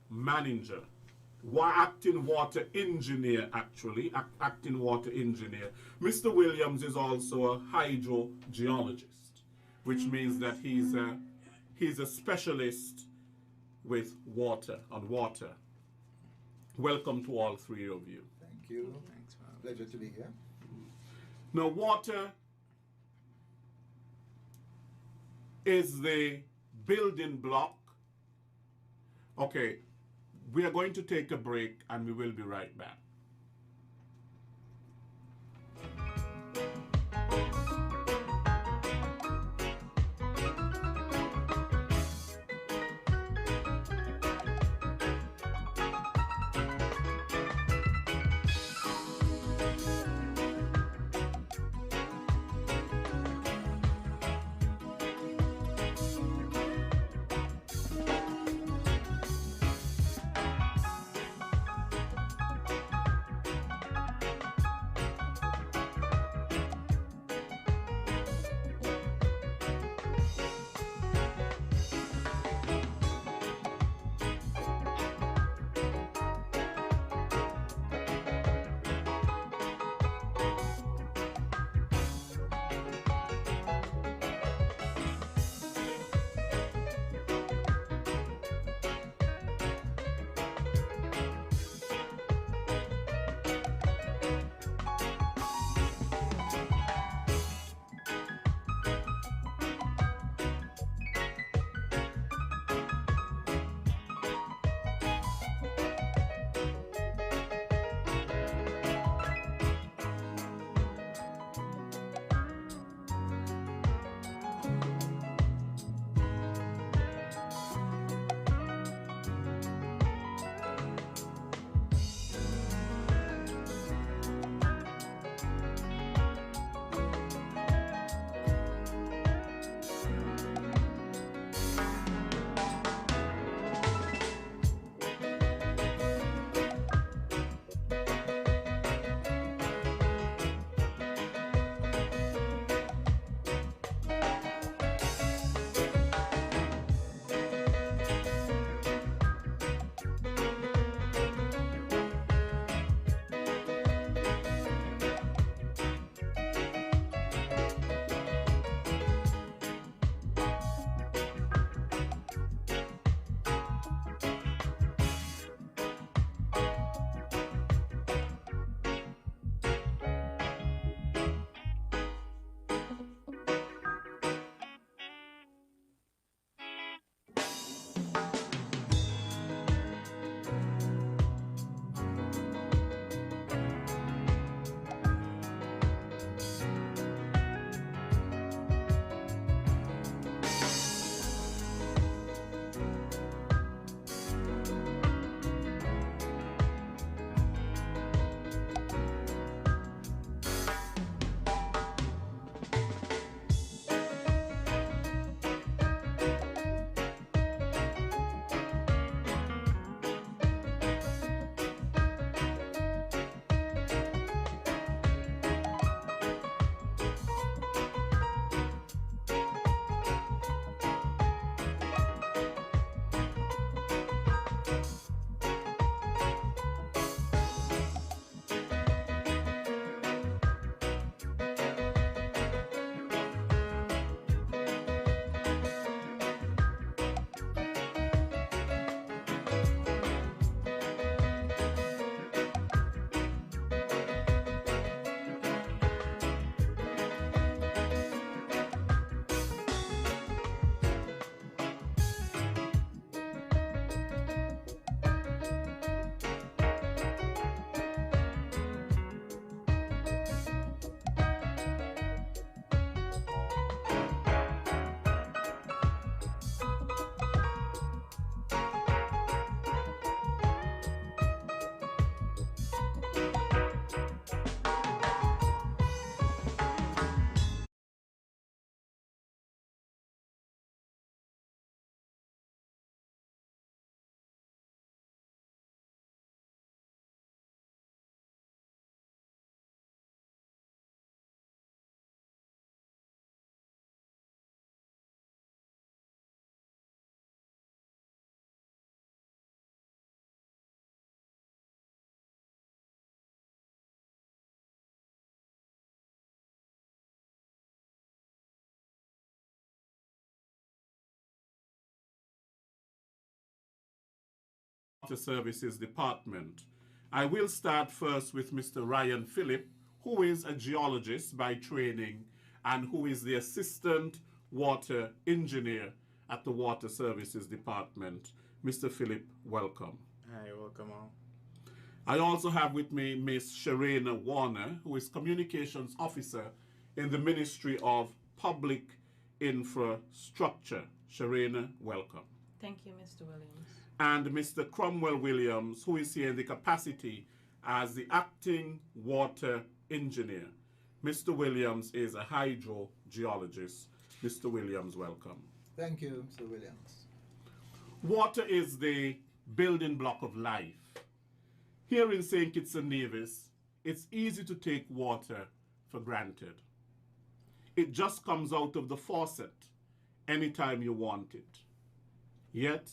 manager, acting water engineer, actually, acting water engineer. Mr. Williams is also a hydrogeologist, which means that he's a specialist with water, on water. Welcome to all three of you. Thank you. Thanks, man. Pleasure to be here. Now, water is the building block. Okay, we are going to take a break and we will be right back. Water Services Department. I will start first with Mr. Ryan Phillip, who is a geologist by training and who is the Assistant Water Engineer at the Water Services Department. Mr. Phillip, welcome. Hi, welcome all. I also have with me Ms. Sharena Warner, who is Communications Officer in the Ministry of Public Infrastructure. Sharena, welcome. Thank you, Mr. Williams. And Mr. Cromwell Williams, who is here in the capacity as the Acting Water Engineer. Mr. Williams is a hydrogeologist. Mr. Williams, welcome. Thank you, Mr. Williams. Water is the building block of life. Here in St Kitts and Nevis, it's easy to take water for granted. It just comes out of the faucet anytime you want it. Yet,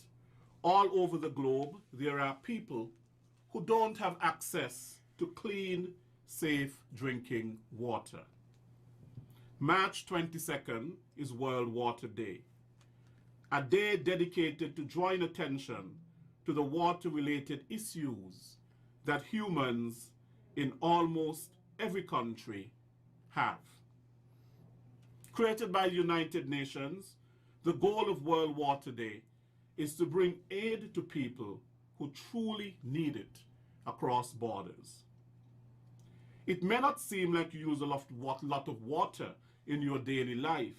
all over the globe, there are people who don't have access to clean, safe drinking water. March 22nd is World Water Day, a day dedicated to drawing attention to the water-related issues that humans in almost every country have. Created by the United Nations, the goal of World Water Day is to bring aid to people who truly need it across borders. It may not seem like you use a lot of water in your daily life,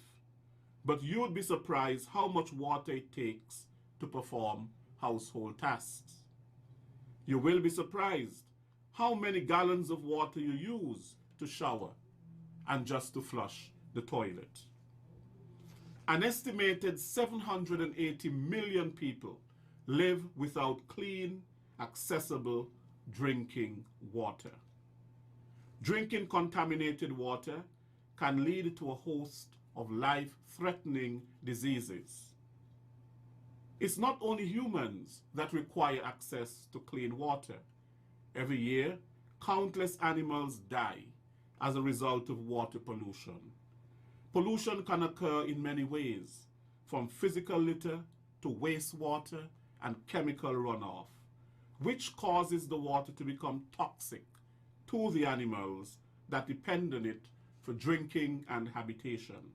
but you would be surprised how much water it takes to perform household tasks. You will be surprised how many gallons of water you use to shower and just to flush the toilet. An estimated 780 million people live without clean, accessible drinking water. Drinking contaminated water can lead to a host of life-threatening diseases. It's not only humans that require access to clean water. Every year, countless animals die as a result of water pollution. Pollution can occur in many ways, from physical litter to wastewater and chemical runoff, which causes the water to become toxic to the animals that depend on it for drinking and habitation.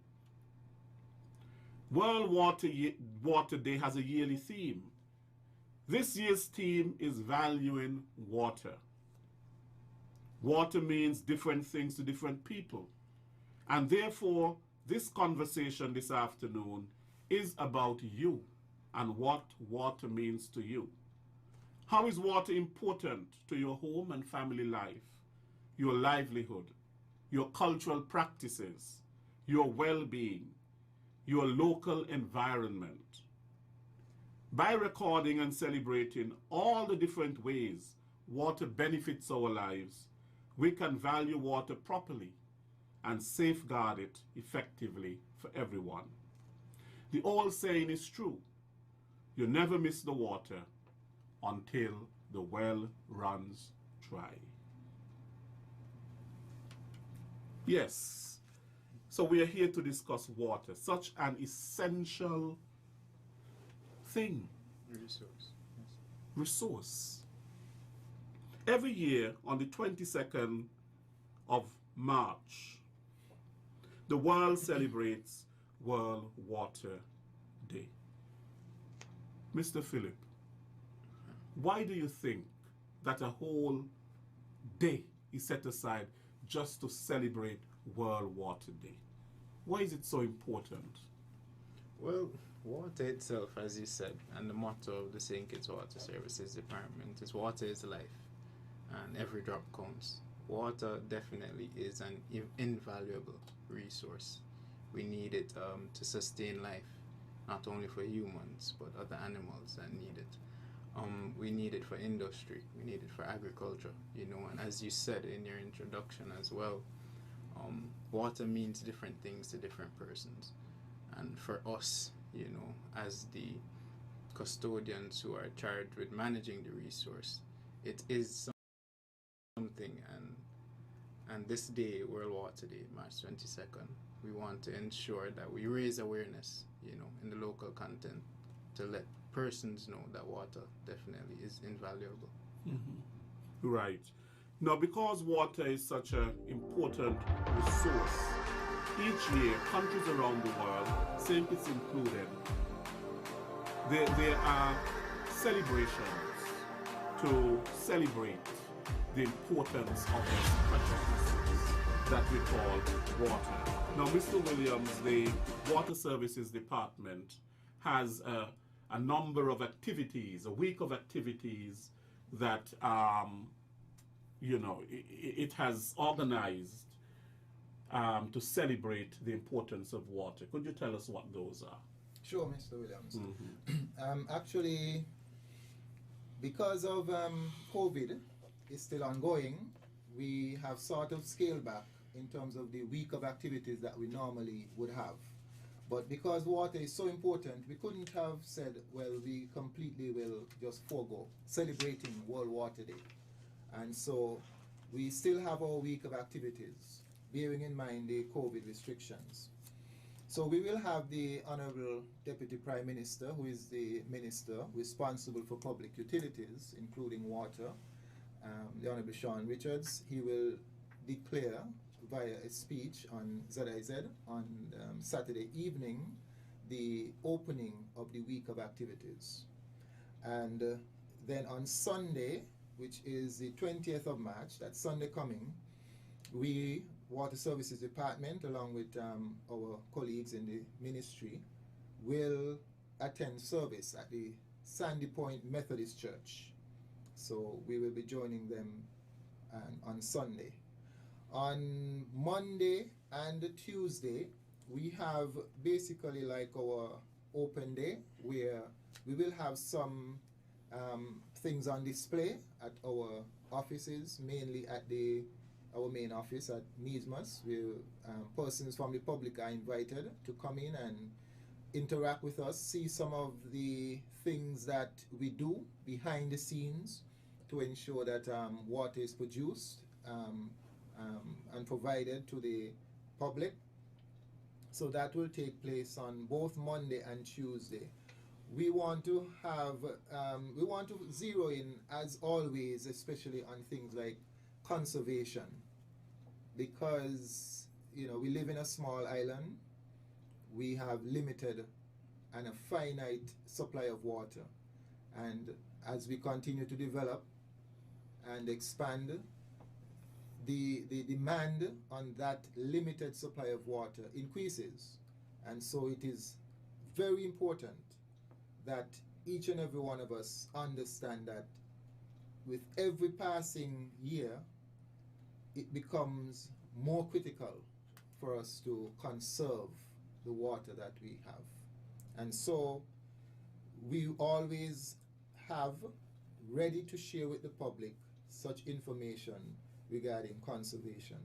World Water Day has a yearly theme. This year's theme is valuing water. Water means different things to different people, and therefore this conversation this afternoon is about you and what water means to you. How is water important to your home and family life, your livelihood, your cultural practices, your well-being, your local environment? By recording and celebrating all the different ways water benefits our lives, we can value water properly and safeguard it effectively for everyone. The old saying is true: you never miss the water until the well runs dry. Yes, so we are here to discuss water, such an essential thing. Resource. Every year on the 22nd of March, the world celebrates World Water Day. Mr. Phillip, why do you think that a whole day is set aside just to celebrate World Water Day? Why is it so important? Well, water itself, as you said, and the motto of the St Kitts Water Services Department is water is life, and every drop counts. Water definitely is an invaluable resource. We need it to sustain life, not only for humans, but other animals that need it. We need it for industry, we need it for agriculture, and as you said in your introduction as well, water means different things to different persons. And for us, as the custodians who are charged with managing the resource, it is something, and this day, World Water Day, March 22nd, we want to ensure that we raise awareness, in the local content to let persons know that water definitely is invaluable. Right. Now, because water is such an important resource, each year, countries around the world, St. Kitts included, there are celebrations to celebrate the importance of this precious resource that we call water. Now, Mr. Williams, the Water Services Department has a number of activities, a week of activities that it has organized to celebrate the importance of water. Could you tell us what those are? Sure, Mr. Williams. Actually, because of COVID is still ongoing, we have sort of scaled back in terms of the week of activities that we normally would have. But because water is so important, we couldn't have said, well, we completely will just forego celebrating World Water Day. And so we still have our week of activities, bearing in mind the COVID restrictions. So we will have the Honorable Deputy Prime Minister, who is the Minister responsible for public utilities, including water, the Honorable Sean Richards. He will declare via a speech on ZIZ on Saturday evening the opening of the week of activities. And then on Sunday, which is the 20th of March, that's Sunday coming, we, Water Services Department, along with our colleagues in the ministry, will attend service at the Sandy Point Methodist Church. So we will be joining them on Sunday. On Monday and Tuesday, we have basically like our open day, where we will have some things on display at our offices, mainly at our main office at Neesmas, where persons from the public are invited to come in and interact with us, see some of the things that we do behind the scenes to ensure that water is produced and provided to the public. So that will take place on both Monday and Tuesday. We want to zero in, as always, especially on things like conservation, because we live in a small island. We have limited and a finite supply of water, and as we continue to develop and expand, the demand on that limited supply of water increases. And so it is very important that each and every one of us understand that with every passing year, it becomes more critical for us to conserve the water that we have. And so we always have ready to share with the public such information regarding conservation.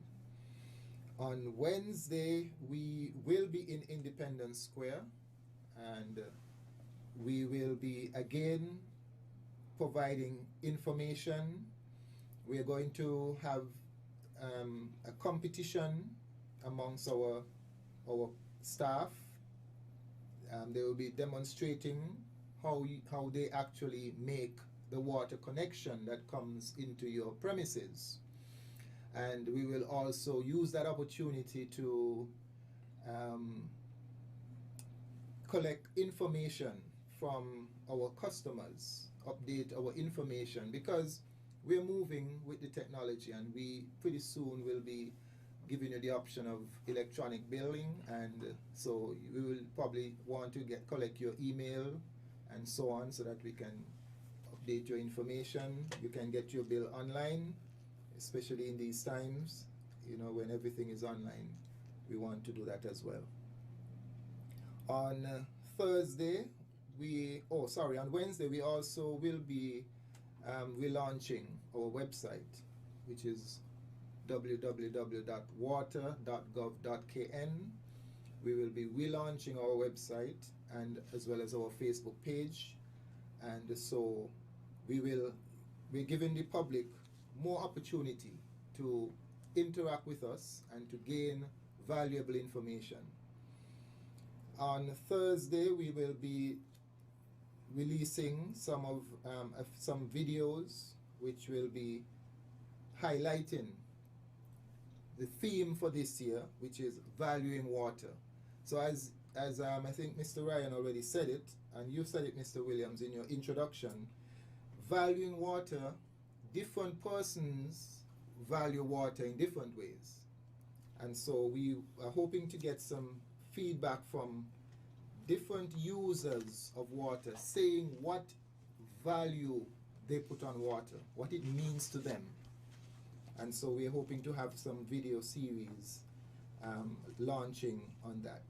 On Wednesday, we will be in Independence Square, and we will be again providing information. We are going to have a competition amongst our staff. They will be demonstrating how they actually make the water connection that comes into your premises. And we will also use that opportunity to collect information from our customers, update our information, because we're moving with the technology, and we pretty soon will be giving you the option of electronic billing, and so we will probably want to collect your email and so on, so that we can update your information. You can get your bill online, especially in these times, when everything is online. We want to do that as well. On Thursday, on Wednesday, we also will be relaunching our website, which is www.water.gov.kn. We will be relaunching our website, and as well as our Facebook page. And so we're giving the public more opportunity to interact with us and to gain valuable information. On Thursday, we will be releasing some videos which will be highlighting the theme for this year, which is valuing water. So as I think Mr. Ryan already said it, and you said it, Mr. Williams, in your introduction, valuing water, different persons value water in different ways. And so we are hoping to get some feedback from different users of water, saying what value they put on water, what it means to them. And so we're hoping to have some video series launching on that.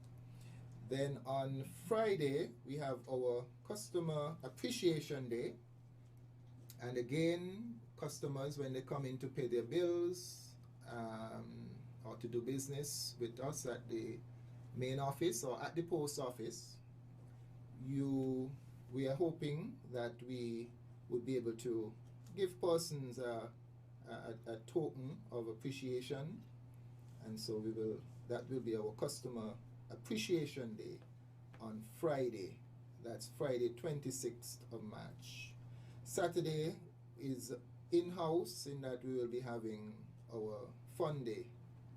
Then on Friday, we have our Customer Appreciation Day. And again, customers, when they come in to pay their bills or to do business with us at the main office or at the post office, we are hoping that we would be able to give persons a token of appreciation. And so that will be our Customer Appreciation Day on Friday. That's Friday 26th of March. Saturday is in-house, in that we will be having our fun day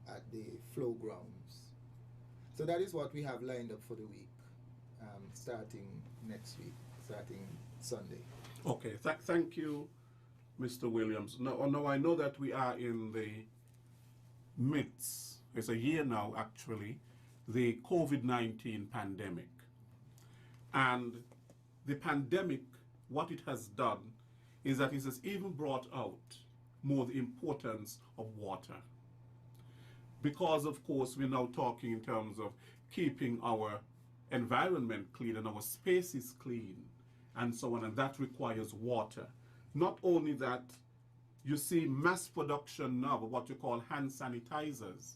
at the Flow Grounds. So that is what we have lined up for the week, starting next week, starting Sunday. Okay, thank you, Mr. Williams. Now I know that we are in the midst, it's a year now actually, the COVID-19 pandemic. And the pandemic, what it has done is that it has even brought out more the importance of water. Because of course we're now talking in terms of keeping our environment clean and our spaces clean and so on, and that requires water. Not only that, you see mass production now of what you call hand sanitizers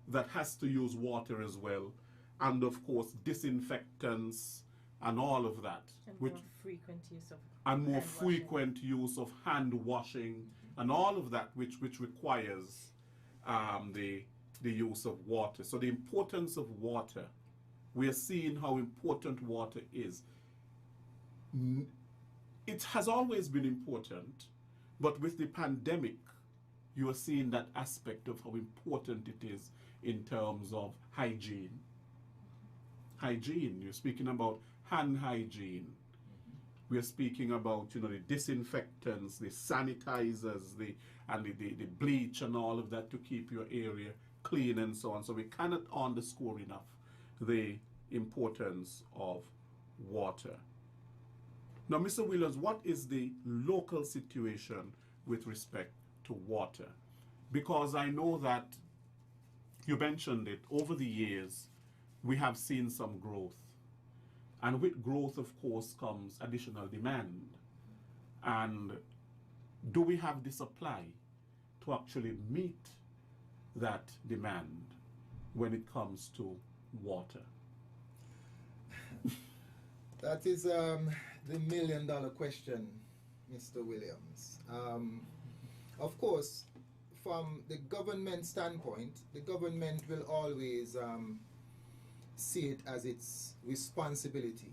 that has to use water as well, and of course disinfectants and all of that. And more frequent use of use of hand washing and all of that which requires the use of water. So the importance of water, we are seeing how important water is. It has always been important, but with the pandemic, you are seeing that aspect of how important it is in terms of hygiene. Hygiene, you're speaking about hand hygiene. We are speaking about, the disinfectants, the sanitizers, the bleach and all of that to keep your area clean and so on. So we cannot underscore enough the importance of water. Now, Mr. Williams, what is the local situation with respect to water? Because I know that you mentioned it, over the years, we have seen some growth. And with growth, of course, comes additional demand. And do we have the supply to actually meet that demand when it comes to water? That is the million-dollar question, Mr. Williams. Of course, from the government standpoint, the government will always see it as its responsibility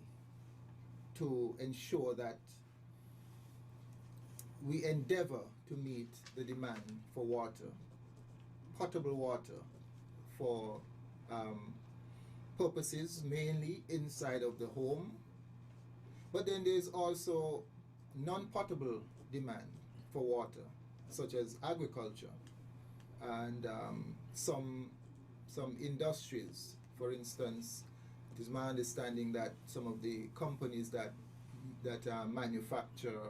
to ensure that we endeavor to meet the demand for water, potable water, for purposes mainly inside of the home. But then there's also non-potable demand for water, such as agriculture and some industries. For instance, it is my understanding that some of the companies that manufacture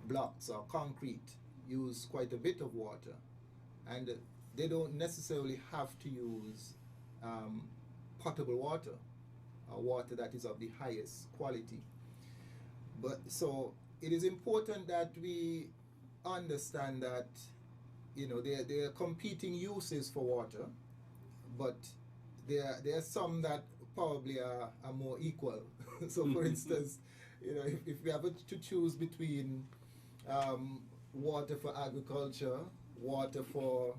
blocks or concrete use quite a bit of water, and they don't necessarily have to use potable water, or water that is of the highest quality. But so it is important that we understand that there are competing uses for water, but there are some that probably are more equal. So for instance, if we have to choose between water for agriculture, water for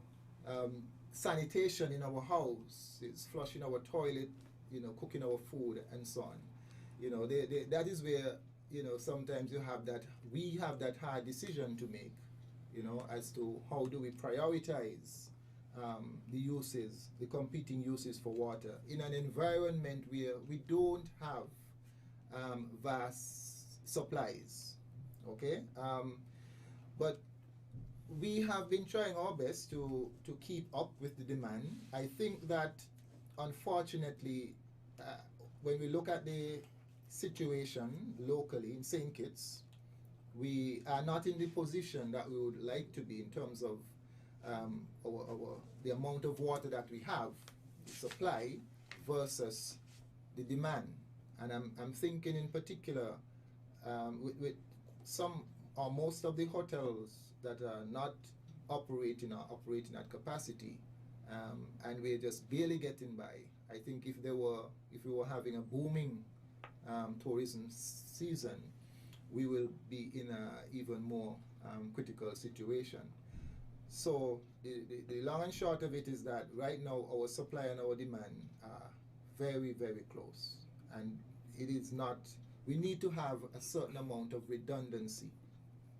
sanitation in our house, it's flushing our toilet, cooking our food and so on. You know, that is where, you know, sometimes we have that hard decision to make, you know, as to how do we prioritize the uses, the competing uses for water in an environment where we don't have vast supplies, okay? But we have been trying our best to keep up with the demand. I think that, unfortunately, when we look at the situation locally in St. Kitts, we are not in the position that we would like to be in terms of the amount of water that we have, the supply versus the demand. And I'm thinking in particular with some or most of the hotels that are not operating or operating at capacity, and we're just barely getting by. I think if we were having a booming tourism season, we will be in an even more critical situation. So the long and short of it is that right now our supply and our demand are very, very close. And it is not, we need to have a certain amount of redundancy.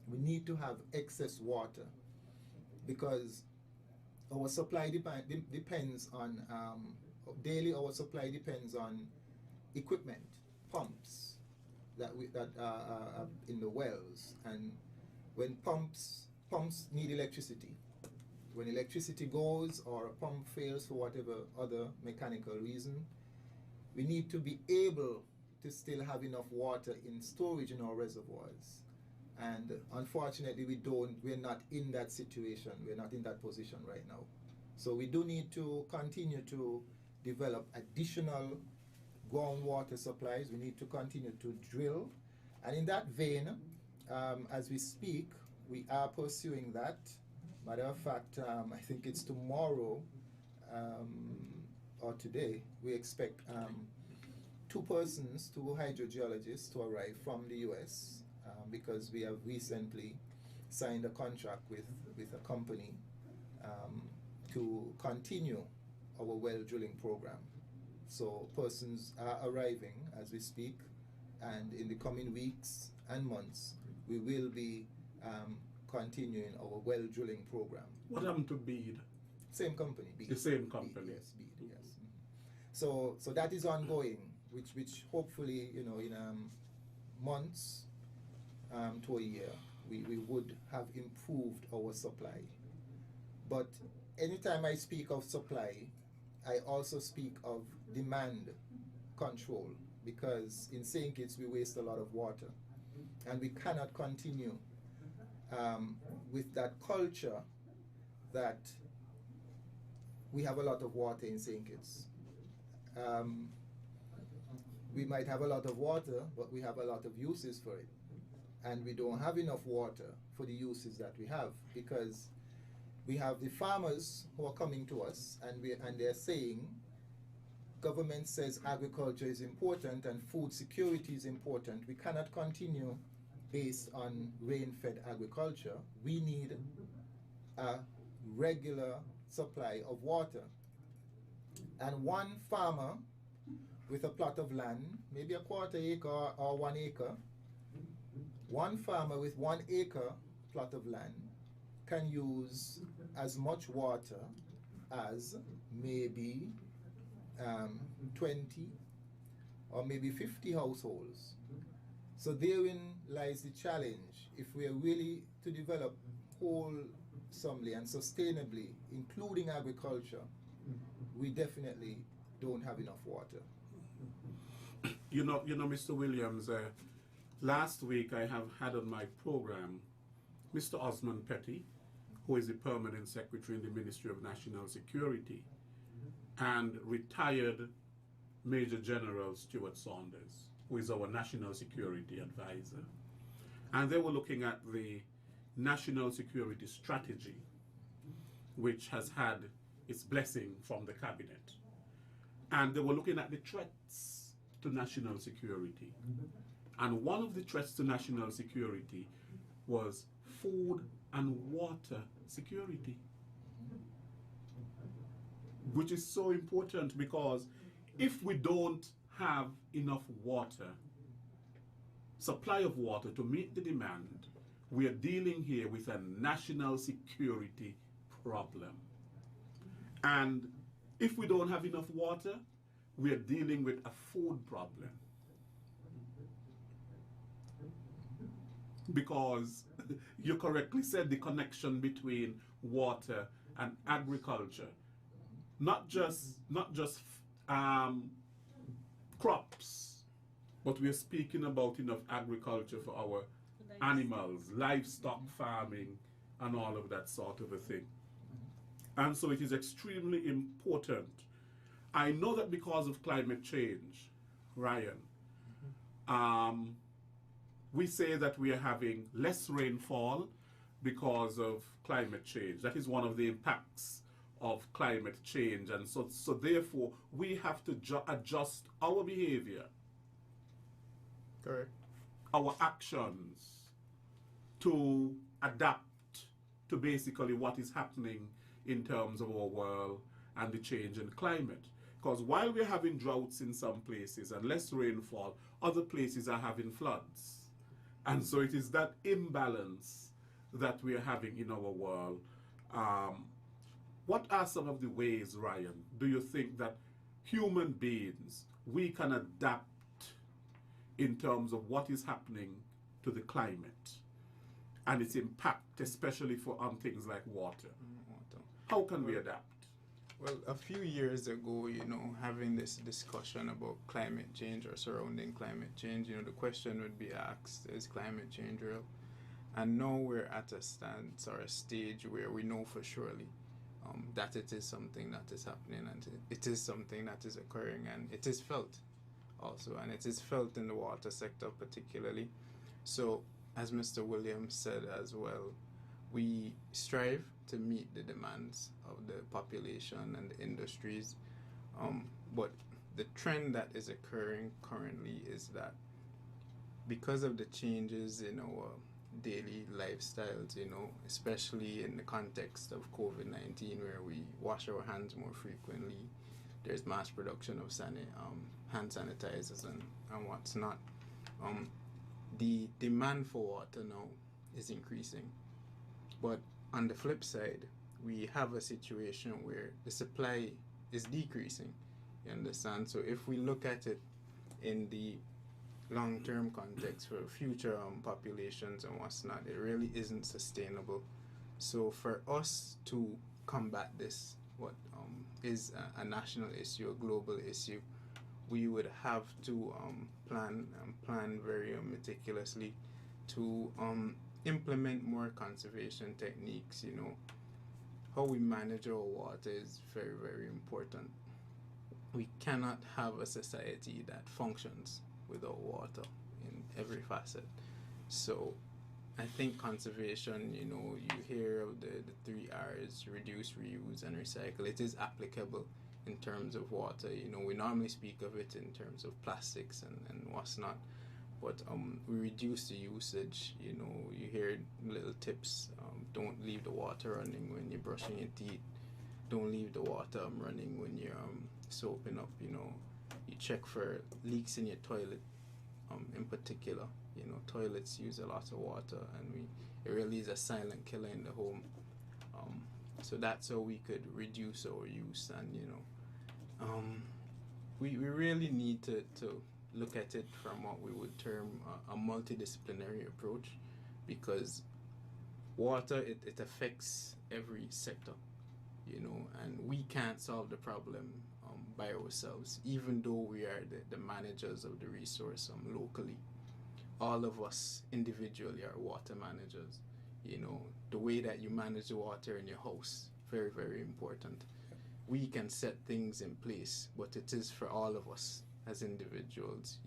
We need to have excess water because our supply depends on, daily our supply depends on equipment, pumps that are in the wells. And when pumps need electricity, when electricity goes or a pump fails for whatever other mechanical reason, we need to be able to still have enough water in storage in our reservoirs. And unfortunately, we're not in that situation. We're not in that position right now. So we do need to continue to develop additional groundwater supplies. We need to continue to drill. And in that vein, as we speak, we are pursuing that. Matter of fact, I think it's tomorrow or today, we expect two hydrogeologists to arrive from the US because we have recently signed a contract with a company to continue our well drilling program. So persons are arriving as we speak, and in the coming weeks and months, we will be continuing our well drilling program. What happened to Bead? Same company, Bead. The same company. Bead, yes, Bead, yes. So that is ongoing, which hopefully, you know, in months to a year, we would have improved our supply. But anytime I speak of supply, I also speak of demand control, because in St. Kitts we waste a lot of water, and we cannot continue with that culture that we have a lot of water in St. Kitts. We might have a lot of water, but we have a lot of uses for it. And we don't have enough water for the uses that we have, because we have the farmers who are coming to us and they're saying, government says agriculture is important and food security is important. We cannot continue based on rain-fed agriculture. We need a regular supply of water. And one farmer with a plot of land, maybe a quarter acre or 1 acre, one farmer with 1 acre plot of land can use as much water as maybe 20 or maybe 50 households. So therein lies the challenge. If we are really to develop wholesomely and sustainably, including agriculture, we definitely don't have enough water. You know, Mr. Williams, last week I have had on my program Mr. Osman Petty, who is the permanent secretary in the Ministry of National Security, and retired Major General Stuart Saunders, who is our national security advisor. And they were looking at the national security strategy, which has had its blessing from the cabinet. And they were looking at the threats to national security. And one of the threats to national security was food and water security, which is so important, because if we don't have enough water, supply of water to meet the demand, we are dealing here with a national security problem. And if we don't have enough water, we are dealing with a food problem. Because you correctly said the connection between water and agriculture, not just crops, but we are speaking about enough agriculture for our animals, livestock farming, and all of that sort of a thing. And so it is extremely important. I know that because of climate change, Ryan, we say that we are having less rainfall because of climate change. That is one of the impacts of climate change. And so therefore, we have to adjust our behavior, Correct. our actions, to adapt to basically what is happening in terms of our world and the change in climate. Because while we're having droughts in some places and less rainfall, other places are having floods. And so it is that imbalance that we are having in our world. What are some of the ways, Ryan, do you think that human beings, we can adapt in terms of what is happening to the climate and its impact, especially on things like water? How can we adapt? Well, a few years ago, having this discussion about climate change or surrounding climate change, the question would be asked, is climate change real? And now we're at a stance or a stage where we know for surely that it is something that is happening, and it is something that is occurring, and it is felt also, and it is felt in the water sector particularly. So, as Mr. Williams said as well, we strive to meet the demands of the population and the industries, but the trend that is occurring currently is that because of the changes in our daily lifestyles, especially in the context of COVID-19, where we wash our hands more frequently, there's mass production of hand sanitizers and what's not. The demand for water now is increasing. But on the flip side, we have a situation where the supply is decreasing. You understand? So if we look at it in the long-term context for future populations and what's not, it really isn't sustainable. So for us to combat this, what is a national issue, a global issue, we would have to plan very meticulously to implement more conservation techniques. How we manage our water is very, very important. We cannot have a society that functions without water in every facet. So I think conservation, you hear of the 3 R's, reduce, reuse, and recycle. It is applicable in terms of water. We normally speak of it in terms of plastics and what's not. But we reduce the usage. You hear little tips. Don't leave the water running when you're brushing your teeth. Don't leave the water running when you're soaping up. You check for leaks in your toilet. In particular, toilets use a lot of water, and it really is a silent killer in the home. So that's how we could reduce our use, and we really need to look at it from what we would term a multidisciplinary approach, because water, it affects every sector, and we can't solve the problem by ourselves, even though we are the managers of the resource locally. All of us individually are water managers. The way that you manage the water in your house, very, very important. We can set things in place, but it is for all of us as individuals,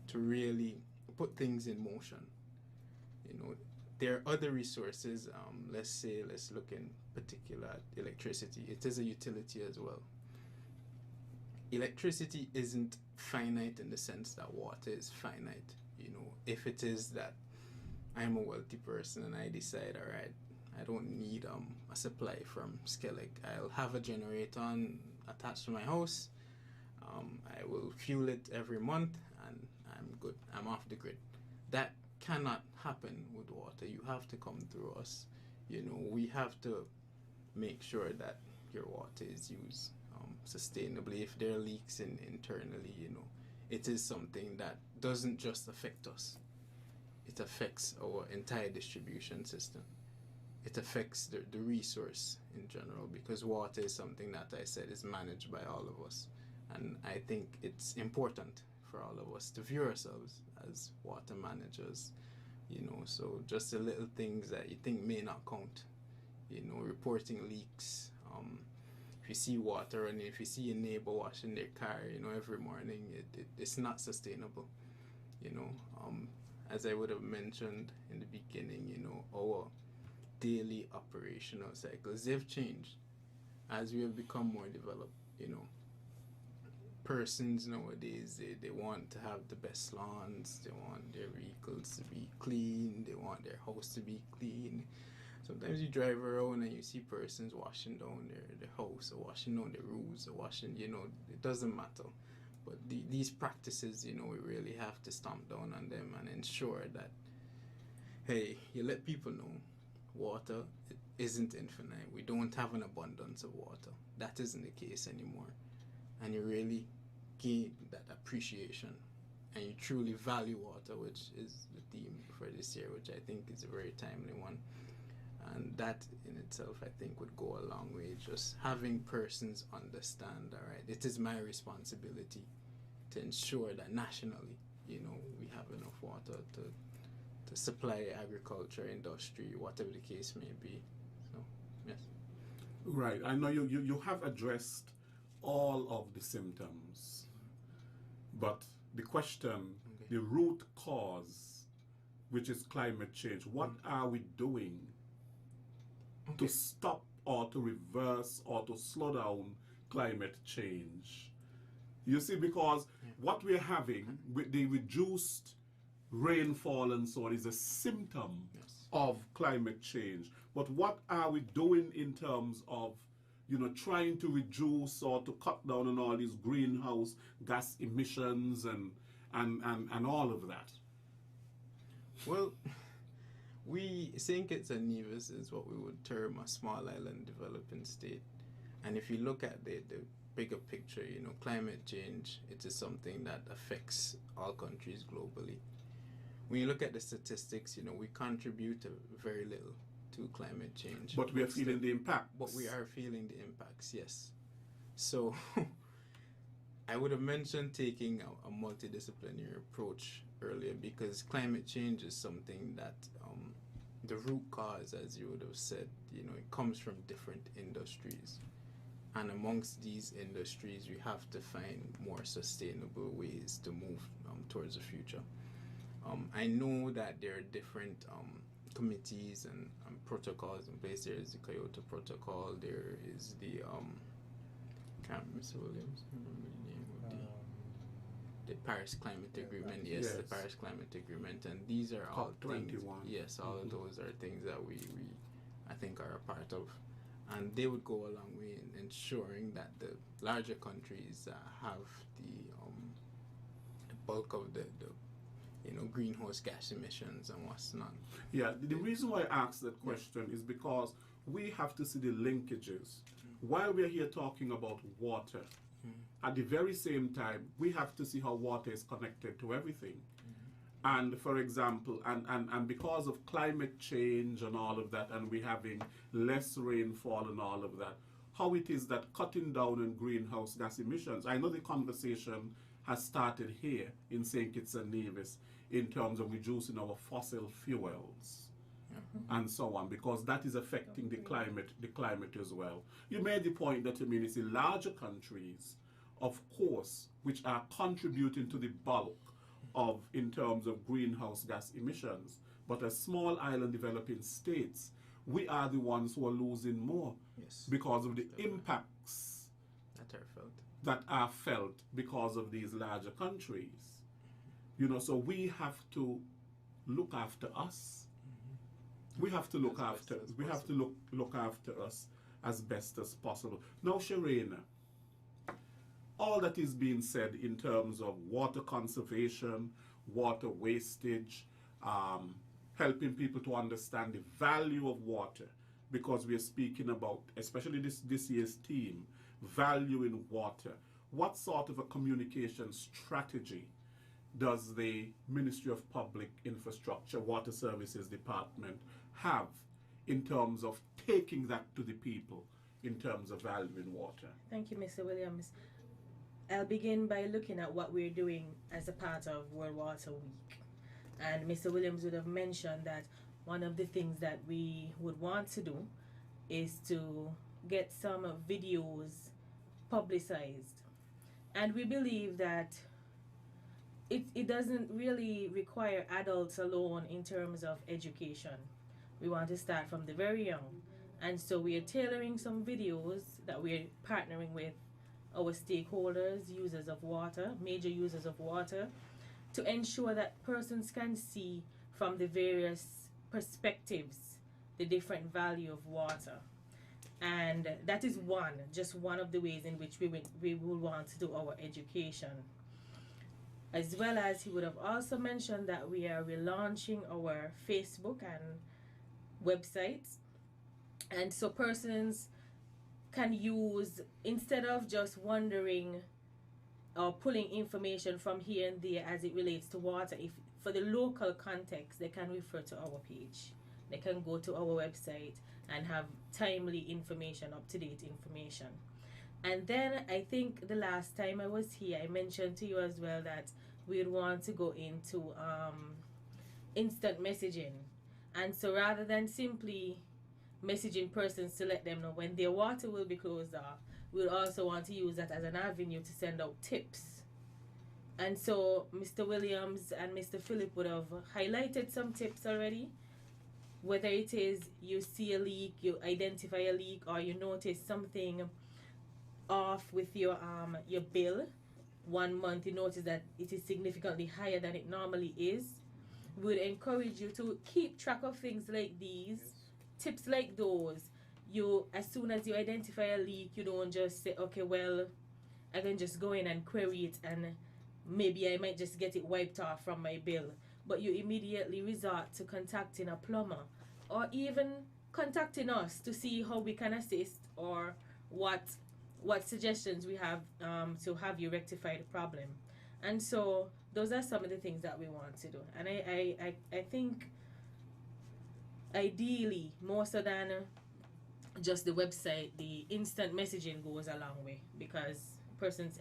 to really put things in motion. There are other resources. Let's look in particular at electricity. It is a utility as well. Electricity isn't finite in the sense that water is finite. If it is that I'm a wealthy person and I decide, all right, I don't need a supply from Skellig, I'll have a generator attached to my house. I will fuel it every month, and I'm good. I'm off the grid. That cannot happen with water. You have to come through us. You know, we have to make sure that your water is used sustainably. If there are leaks internally, you know, it is something that doesn't just affect us. It affects our entire distribution system. It affects the resource in general, because water is something that I said is managed by all of us. And I think it's important for all of us to view ourselves as water managers, you know. So just the little things that you think may not count, you know, reporting leaks. If you see water and if you see a neighbor washing their car, you know, every morning, it's not sustainable, you know. As I would have mentioned in the beginning, you know, our daily operational cycles, they've changed as we have become more developed, you know. Persons nowadays, they want to have the best lawns, they want their vehicles to be clean, they want their house to be clean. Sometimes you drive around and you see persons washing down their house, or washing down their roofs, or washing, you know, it doesn't matter. But these practices, you know, we really have to stamp down on them and ensure that, hey, you let people know water isn't infinite. We don't have an abundance of water. That isn't the case anymore. And you really gain that appreciation, and you truly value water, which is the theme for this year, which I think is a very timely one. And that in itself, I think, would go a long way. Just having persons understand, all right, it is my responsibility to ensure that nationally, you know, we have enough water to supply agriculture, industry, whatever the case may be. So, yes. Right. I know you have addressed all of the symptoms, but the question, the root cause, which is climate change, what are we doing to stop or to reverse or to slow down climate change? You see, because what we're having with the reduced rainfall and so on is a symptom of climate change. But what are we doing in terms of, you know, trying to reduce or to cut down on all these greenhouse gas emissions and all of that? Well, St Kitts and Nevis is what we would term a small island developing state. And if you look at the bigger picture, you know, climate change, it is something that affects all countries globally. When you look at the statistics, you know, we contribute very little to climate change. But we are feeling the impact. But we are feeling the impacts, yes. So I would have mentioned taking a multidisciplinary approach earlier, because climate change is something that the root cause, as you would have said, you know, it comes from different industries. And amongst these industries, we have to find more sustainable ways to move towards the future. I know that there are different committees and protocols in place. There is the Kyoto Protocol, there is the Mr. Williams, remember the name of the Paris Climate Agreement, yes, the Paris Climate Agreement, and these are all things, yes, all of those are things that we I think are a part of, and they would go a long way in ensuring that the larger countries have the bulk of the you know, greenhouse gas emissions and what's not. Yeah, the reason why I asked that question is because we have to see the linkages. While we're here talking about water, at the very same time, we have to see how water is connected to everything. And for example, and because of climate change and all of that, and we're having less rainfall and all of that, how it is that cutting down on greenhouse gas emissions, I know the conversation has started here in St. Kitts and Nevis in terms of reducing our fossil fuels and so on, because that is affecting the climate as well. You made the point that, I mean, it's the larger countries, of course, which are contributing to the bulk of, in terms of greenhouse gas emissions. But as small island developing states, we are the ones who are losing more because of the impacts that are felt because of these larger countries. You know, so we have to look after us. We have to look after look after us as best as possible. Now, Sharena, all that is being said in terms of water conservation, water wastage, helping people to understand the value of water, because we are speaking about, especially this year's theme, value in water. What sort of a communication strategy does the Ministry of Public Infrastructure, Water Services Department have in terms of taking that to the people in terms of value in water? Thank you, Mr. Williams. I'll begin by looking at what we're doing as a part of World Water Week. And Mr. Williams would have mentioned that one of the things that we would want to do is to get some videos publicized. And we believe that it doesn't really require adults alone in terms of education. We want to start from the very young. And so we are tailoring some videos that we're partnering with our stakeholders, users of water, major users of water, to ensure that persons can see from the various perspectives the different value of water. And that is just one of the ways in which we will want to do our education. As well as he would have also mentioned that we are relaunching our Facebook and websites. And so persons can use, instead of just wondering or pulling information from here and there as it relates to water, if for the local context, they can refer to our page. They can go to our website and have timely information, up-to-date information. And then I think the last time I was here, I mentioned to you as well that we'd want to go into instant messaging. And so rather than simply messaging persons to let them know when their water will be closed off, we'll also want to use that as an avenue to send out tips. And so Mr. Williams and Mr. Phillip would have highlighted some tips already. Whether it is you see a leak, you identify a leak, or you notice something off with your bill. 1 month you notice that it is significantly higher than it normally is. We would encourage you to keep track of things like these, tips like those. You, as soon as you identify a leak, you don't just say, okay, well, I can just go in and query it and maybe I might just get it wiped off from my bill. But you immediately resort to contacting a plumber or even contacting us to see how we can assist or what suggestions we have to have you rectify the problem. And so those are some of the things that we want to do. And I think ideally, more so than just the website, the instant messaging goes a long way, because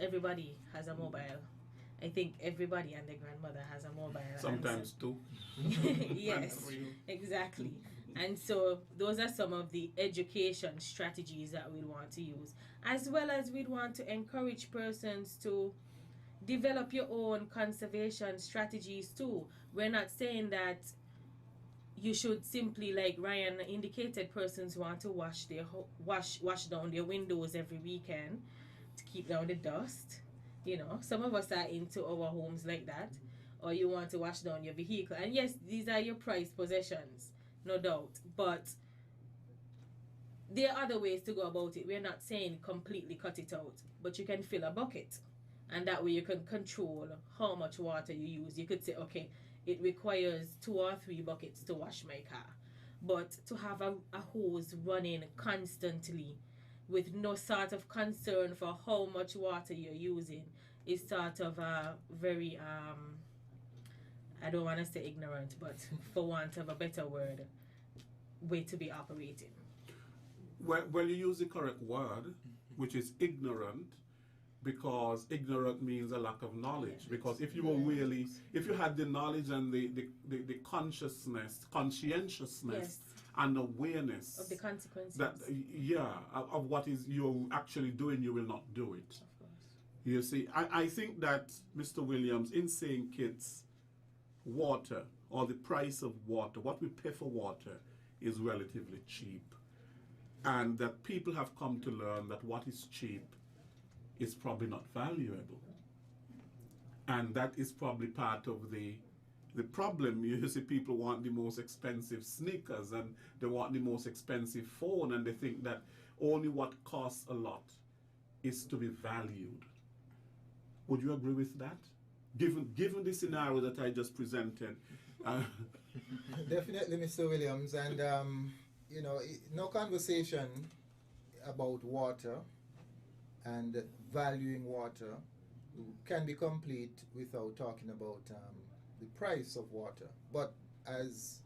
everybody has a mobile. I think everybody and their grandmother has a mobile. Sometimes two. Yes, exactly. And so those are some of the education strategies that we want to use, as well as we'd want to encourage persons to develop your own conservation strategies too. We're not saying that you should simply, like Ryan indicated, persons want to wash down their windows every weekend to keep down the dust. You know, some of us are into our homes like that. Or you want to wash down your vehicle. And yes, these are your prized possessions, no doubt. But there are other ways to go about it. We're not saying completely cut it out. But you can fill a bucket. And that way you can control how much water you use. You could say, okay, it requires 2 or 3 buckets to wash my car. But to have a hose running constantly with no sort of concern for how much water you're using is sort of a very, I don't want to say ignorant, but for want of a better word, way to be operating. Well, you use the correct word, which is ignorant, because ignorant means a lack of knowledge. Because if you were really, if you had the knowledge and the conscientiousness, Yes. and awareness Of the consequences. that of what is you're actually doing, you will not do it. Of course. You see, I think that Mr. Williams, in St Kitts, water, or the price of water, what we pay for water, is relatively cheap, and that people have come to learn that what is cheap is probably not valuable, and that is probably part of the problem. You see, people want the most expensive sneakers and they want the most expensive phone, and they think that only what costs a lot is to be valued. Would you agree with that? Given the scenario that I just presented, Uh, Definitely, Mr. Williams, and no conversation about water and valuing water can be complete without talking about the price of water. But as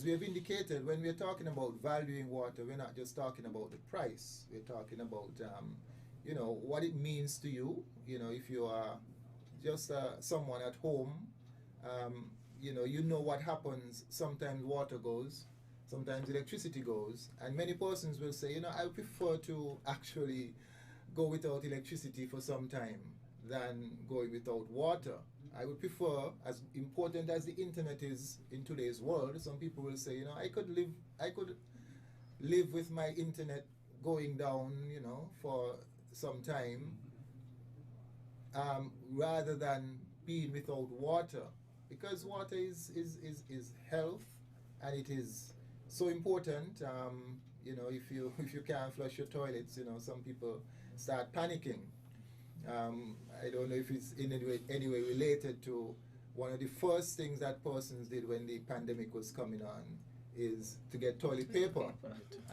we have indicated, when we're talking about valuing water, we're not just talking about the price. We're talking about what it means to you. If you are just someone at home, you know what happens. Sometimes water goes, sometimes electricity goes, and many persons will say, I prefer to actually go without electricity for some time than going without water. I would prefer, as important as the internet is in today's world, some people will say, I could live with my internet going down, for some time, rather than being without water, because water is health, and it is so important. If you can't flush your toilets, some people start panicking. I don't know if it's in any way related to one of the first things that persons did when the pandemic was coming on is to get toilet paper.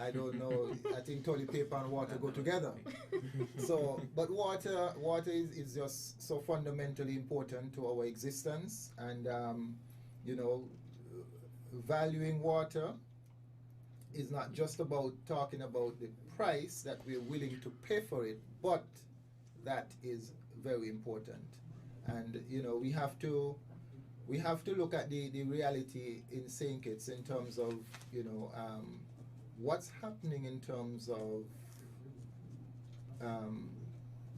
I don't know. I think toilet paper and water go together. So, but water is just so fundamentally important to our existence, and valuing water is not just about talking about the price that we're willing to pay for it, but that is very important. And we have to look at the reality in St. Kitts in terms of what's happening in terms of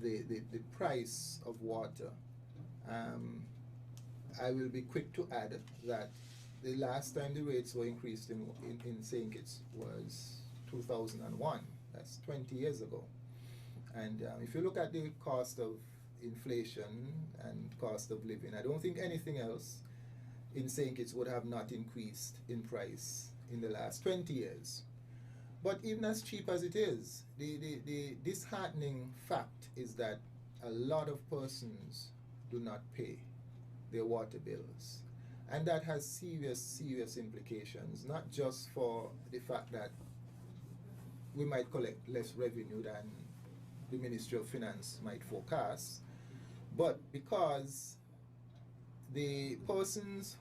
the price of water. I will be quick to add that the last time the rates were increased in St. Kitts was 2001. That's 20 years ago. And if you look at the cost of inflation and cost of living, I don't think anything else in St. Kitts would have not increased in price in the last 20 years. But even as cheap as it is, the disheartening fact is that a lot of persons do not pay their water bills. And that has serious implications, not just for the fact that we might collect less revenue than the Ministry of Finance might forecast, but because the persons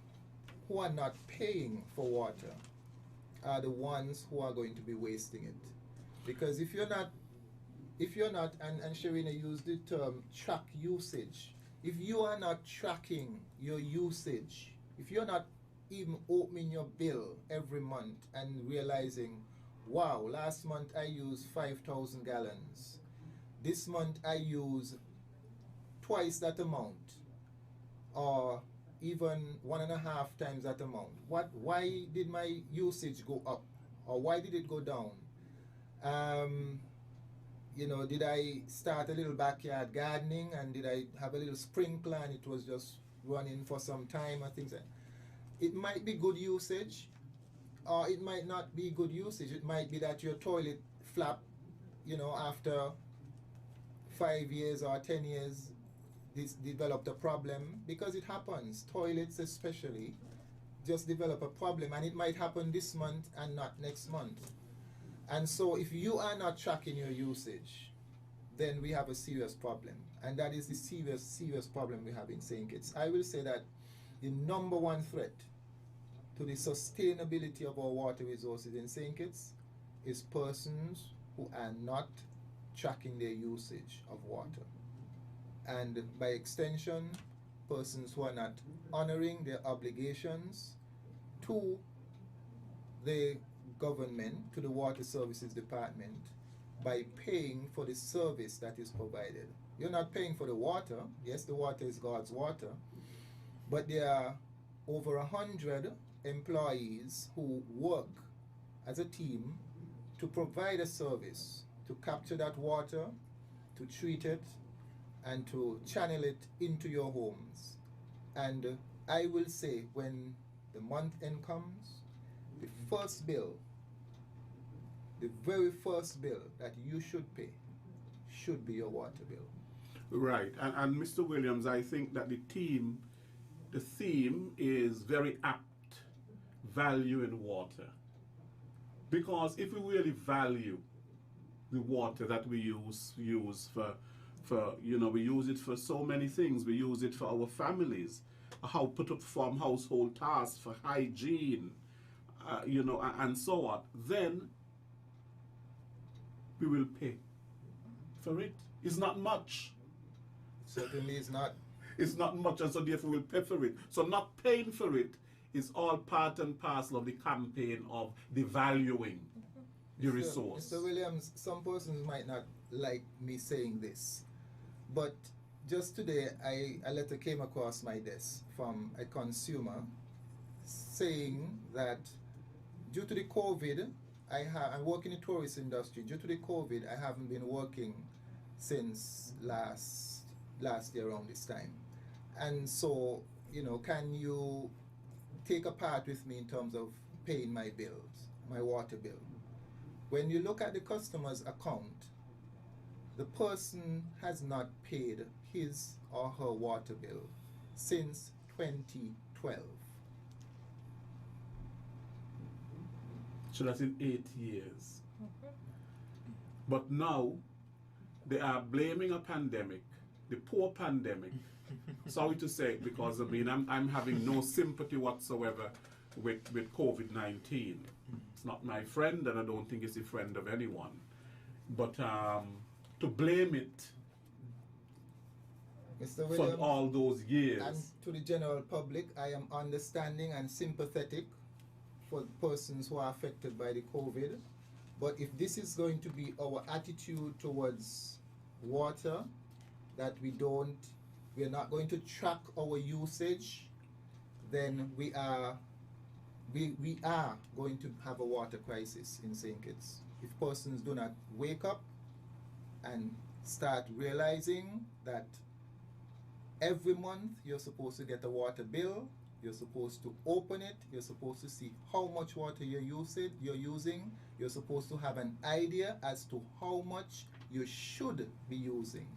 who are not paying for water are the ones who are going to be wasting it. Because if you're not, and Sharina used the term track usage, if you are not tracking your usage, if you're not even opening your bill every month and realizing, wow, last month I used 5,000 gallons. This month I use twice that amount, or even 1.5 times that amount. Why did my usage go up, or why did it go down? Did I start a little backyard gardening, and did I have a little sprinkler and it was just running for some time, or things like that? It might be good usage, or it might not be good usage. It might be that your toilet flap, after 5 years or 10 years, this developed a problem, because it happens. Toilets especially just develop a problem, and it might happen this month and not next month. And so if you are not tracking your usage, then we have a serious problem. And that is the serious problem we have in St. Kitts. I will say that the number one threat to the sustainability of our water resources in St. Kitts is persons who are not tracking their usage of water. And by extension, persons who are not honoring their obligations to the government, to the Water Services Department, by paying for the service that is provided. You're not paying for the water. Yes, the water is God's water, but there are over 100 employees who work as a team to provide a service, to capture that water, to treat it, and to channel it into your homes. And I will say, when the month end comes, the first bill, the very first bill that you should pay should be your water bill. Right, and Mr. Williams, I think that the team the theme is very apt, value in water. Because if we really value the water that we use for we use it for so many things. We use it for our families, how to perform household tasks, for hygiene, and so on. Then we will pay for it. It's not much. Certainly is not. It's not much, and so therefore we'll pay for it. So not paying for it is all part and parcel of the campaign of devaluing the resource. Mr. Williams, some persons might not like me saying this, but just today a letter came across my desk from a consumer saying that due to the COVID, I work in the tourist industry. Due to the COVID, I haven't been working since last year around this time. And so, can you take a part with me in terms of paying my bills, my water bill? When you look at the customer's account, the person has not paid his or her water bill since 2012. So that's in 8 years. But now they are blaming a pandemic, the poor pandemic. Sorry to say it, because I'm having no sympathy whatsoever with COVID-19. It's not my friend, and I don't think it's a friend of anyone. But to blame it Mr. Williams, for all those years. and to the general public, I am understanding and sympathetic for persons who are affected by the COVID. But if this is going to be our attitude towards water, that we're not going to track our usage, then we are going to have a water crisis in St. Kitts. If persons do not wake up and start realizing that every month you're supposed to get a water bill, you're supposed to open it, you're supposed to see how much water you're using, you're supposed to have an idea as to how much you should be using.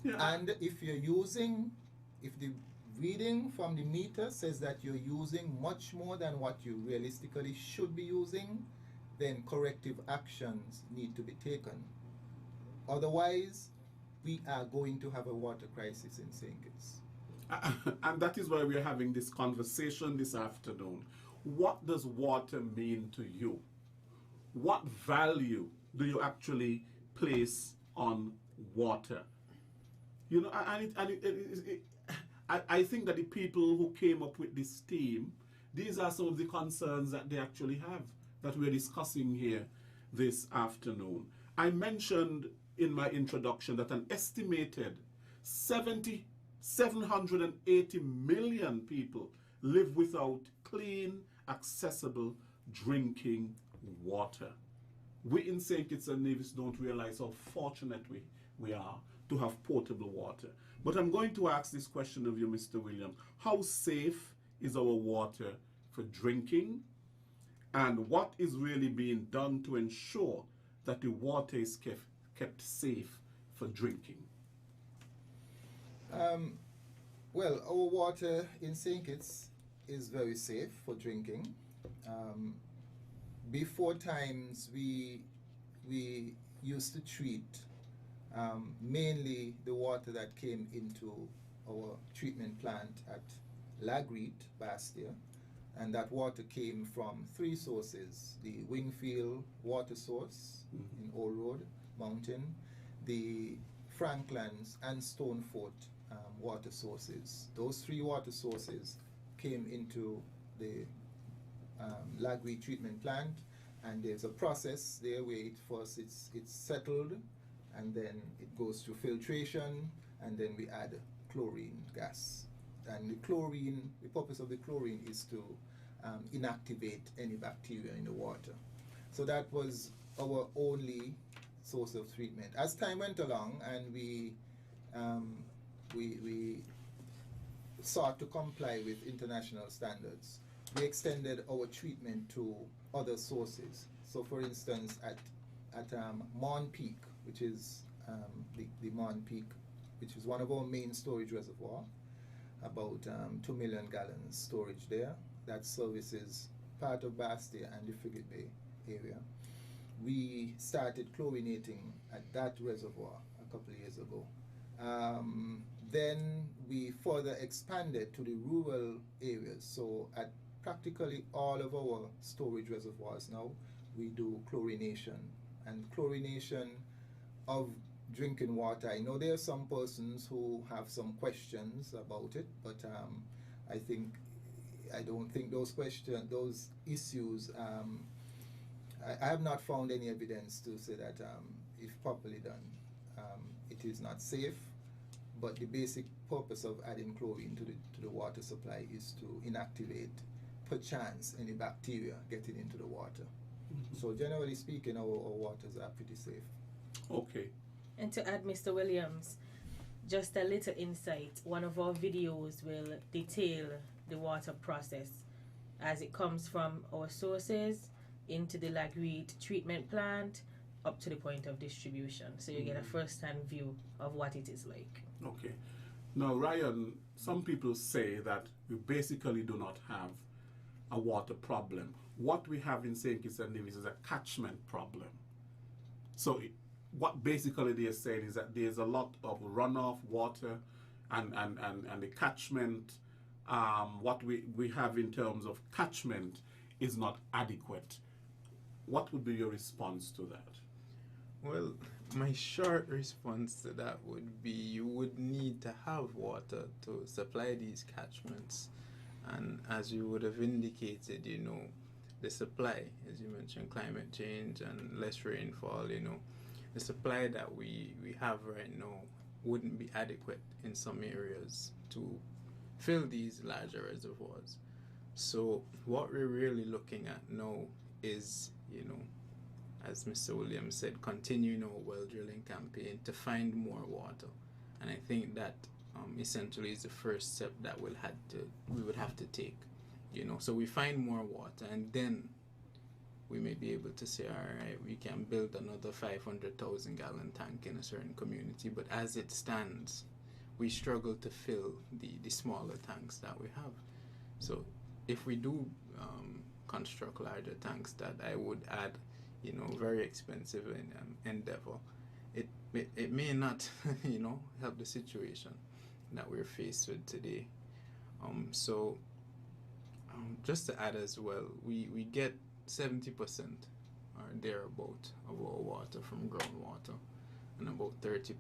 Yeah. And if the reading from the meter says that you're using much more than what you realistically should be using, then corrective actions need to be taken. Otherwise, we are going to have a water crisis in St. Kitts. And that is why we're having this conversation this afternoon. What does water mean to you? What value do you actually place on water? I think that the people who came up with this theme, these are some of the concerns that they actually have, that we're discussing here this afternoon. I mentioned in my introduction that an estimated 780 million people live without clean, accessible drinking water. We in St. Kitts and Nevis don't realize how fortunate we are to have potable water. But I'm going to ask this question of you, Mr. Williams. How safe is our water for drinking? And what is really being done to ensure that the water is kept safe for drinking? Well, our water in St. Kitts is very safe for drinking. Before times, we used to treat mainly the water that came into our treatment plant at Lagreet, Bastia, and that water came from 3 sources: the Wingfield water source in Old Road Mountain, the Franklands and Stonefort water sources. Those 3 water sources came into the Lagreet treatment plant, and there's a process there where it's settled, and then it goes to filtration, and then we add chlorine gas. And the purpose of the chlorine is to inactivate any bacteria in the water. So that was our only source of treatment. As time went along and we sought to comply with international standards, we extended our treatment to other sources. So for instance, at Mon Peak, which is the Mon Peak, which is one of our main storage reservoir, about 2 million gallons storage there that services part of Bastia and the Frigate Bay area. We started chlorinating at that reservoir a couple of years ago. Then we further expanded to the rural areas. So at practically all of our storage reservoirs now, we do chlorination. And chlorination of drinking water, I know there are some persons who have some questions about it, but I don't think those issues, I have not found any evidence to say that if properly done, it is not safe. But the basic purpose of adding chlorine to the water supply is to inactivate, perchance, any bacteria getting into the water. Mm-hmm. So generally speaking, our waters are pretty safe. Okay. And to add, Mr. Williams, just a little insight. One of our videos will detail the water process as it comes from our sources into the Lagreed treatment plant up to the point of distribution. So you get a first-hand view of what it is like. Okay. Now, Ryan, some people say that we basically do not have a water problem. What we have in St Kitts and Nevis is a catchment problem. So what basically they're saying is that there's a lot of runoff water and the catchment, what we have in terms of catchment is not adequate. What would be your response to that? Well, my short response to that would be you would need to have water to supply these catchments. And as you would have indicated, the supply, as you mentioned, climate change and less rainfall, the supply that we have right now wouldn't be adequate in some areas to fill these larger reservoirs. So what we're really looking at now is, as Mr. Williams said, continuing our well drilling campaign to find more water. And I think that essentially is the first step that we would have to take. So we find more water, and then we may be able to say, all right, we can build another 500,000 gallon tank in a certain community. But as it stands, we struggle to fill the smaller tanks that we have. So if we do construct larger tanks, that I would add, very expensive endeavor, it may not, help the situation that we're faced with today. Just to add as well, we get 70% or thereabout of our water from groundwater and about 30%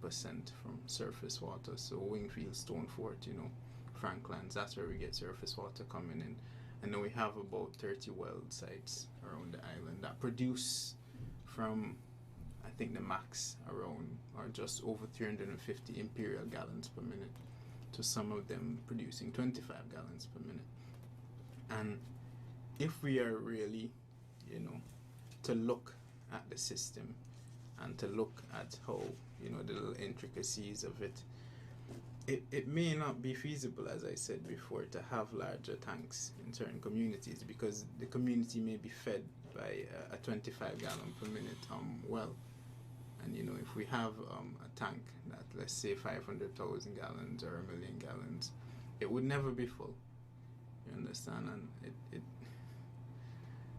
from surface water. So Wingfield, Stonefort, Franklands, that's where we get surface water coming in. And then we have about 30 well sites around the island that produce from, I think the max around or just over 350 imperial gallons per minute, to some of them producing 25 gallons per minute. And if we are really, to look at the system and to look at how, the little intricacies of it, it may not be feasible, as I said before, to have larger tanks in certain communities, because the community may be fed by a 25 gallon per minute well. And if we have a tank that, let's say, 500,000 gallons or 1 million gallons, it would never be full. You understand? And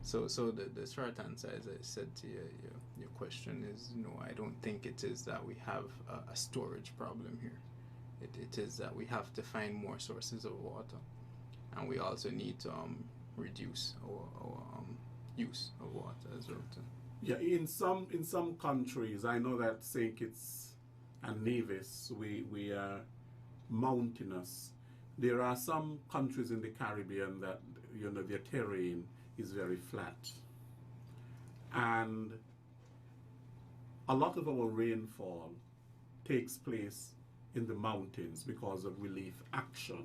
so the short answer, as I said to your question, is no. I don't think it is that we have a storage problem here. It is that we have to find more sources of water, and we also need to reduce our use of water as well too. Yeah, in some countries, I know that St Kitts and Nevis, we are mountainous. There are some countries in the Caribbean that their terrain is very flat, and a lot of our rainfall takes place in the mountains because of relief action,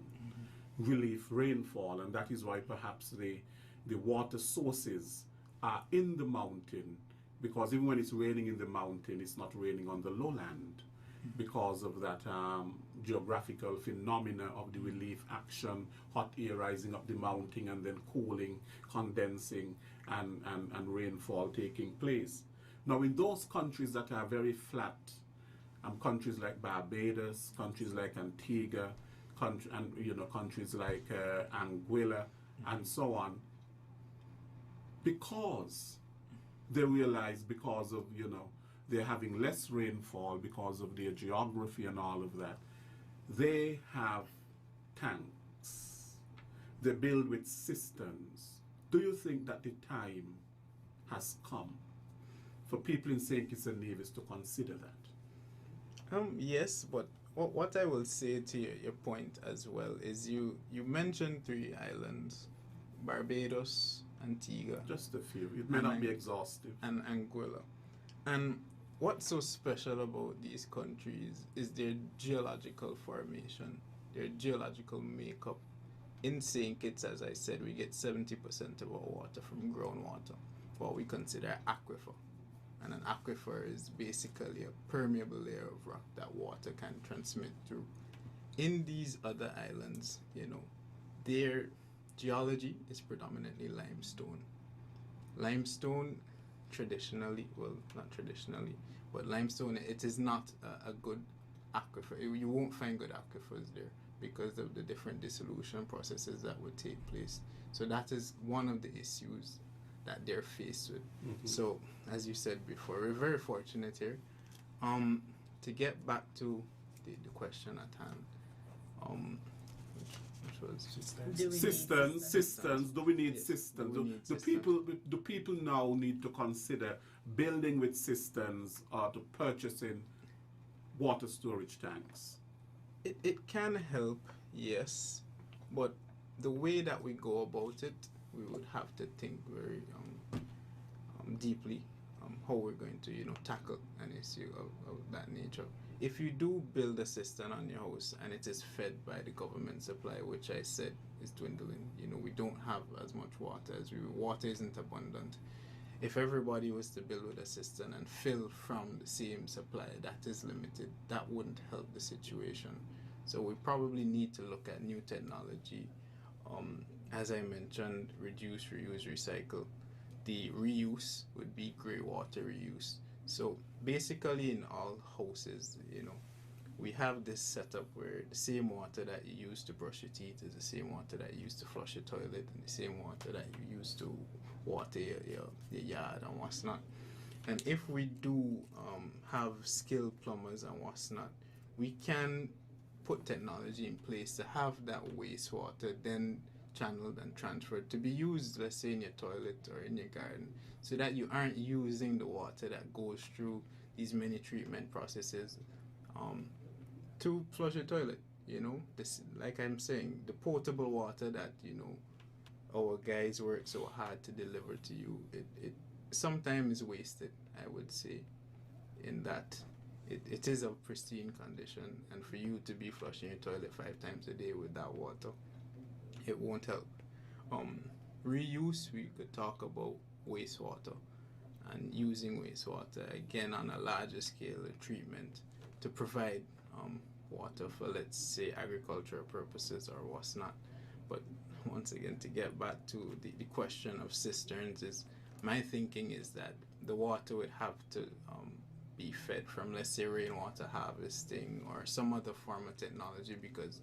relief rainfall, and that is why perhaps the water sources are in the mountain, because even when it's raining in the mountain, it's not raining on the lowland because of that geographical phenomena of the relief action, hot air rising up the mountain and then cooling, condensing, and rainfall taking place. Now in those countries that are very flat, countries like Barbados, countries like Antigua, countries like Anguilla and so on, because they realize, because of they're having less rainfall because of their geography and all of that, they have tanks. They build with cisterns. Do you think that the time has come for people in St Kitts and Nevis to consider that? Yes, but what I will say to your point as well is you mentioned 3 islands: Barbados, Antigua, Just a few. It may not be exhaustive. and Anguilla. And what's so special about these countries is their geological formation, their geological makeup. In St. Kitts, as I said, we get 70% of our water from groundwater, what we consider aquifer. And an aquifer is basically a permeable layer of rock that water can transmit through. In these other islands, their geology is predominantly limestone. Limestone traditionally, well, not traditionally, but limestone, it is not a good aquifer. You won't find good aquifers there because of the different dissolution processes that would take place. So that is one of the issues that they're faced with. So, as you said before, we're very fortunate here. To get back to the question at hand, which was cisterns. Do we need Yes, cisterns? do we need Do people now need to consider building with cisterns or to purchasing water storage tanks? It can help, yes, but the way that we go about it, we would have to think very deeply how we're going to tackle an issue of that nature. If you do build a cistern on your house and it is fed by the government supply, which I said is dwindling, we don't have as much water as water isn't abundant. If everybody was to build with a cistern and fill from the same supply that is limited, that wouldn't help the situation. So we probably need to look at new technology. As I mentioned, reduce, reuse, recycle. The reuse would be grey water reuse. So basically in all houses, we have this setup where the same water that you use to brush your teeth is the same water that you use to flush your toilet, and the same water that you use to water your yard and what's not. And if we do have skilled plumbers and what's not, we can put technology in place to have that wastewater then channeled and transferred to be used, let's say, in your toilet or in your garden, so that you aren't using the water that goes through these many treatment processes to flush your toilet. This, like I'm saying, the potable water that our guys work so hard to deliver to you, it sometimes is wasted, I would say, in that it is of pristine condition, and for you to be flushing your toilet 5 times a day with that water, it won't help. Reuse, we could talk about wastewater and using wastewater again on a larger scale of treatment to provide water for, let's say, agricultural purposes or what's not. But once again, to get back to the question of cisterns, is my thinking is that the water would have to be fed from, let's say, rainwater harvesting or some other form of technology, because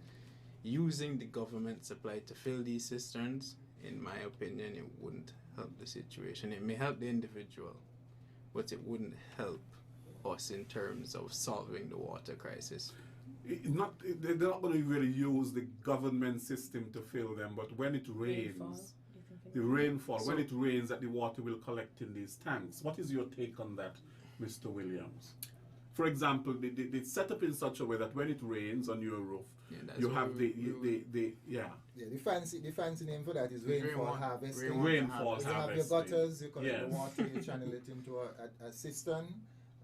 using the government supply to fill these cisterns, in my opinion, it wouldn't help the situation. It may help the individual, but it wouldn't help us in terms of solving the water crisis. They're not going to really use the government system to fill them, but when it rains, when it rains, that the water will collect in these tanks. What is your take on that, Mr. Williams? For example, they set up in such a way that when it rains on your roof, you have the fancy name for that is rainfall harvesting. Rainfall You have your gutters, you collect the water, you channel it into a cistern,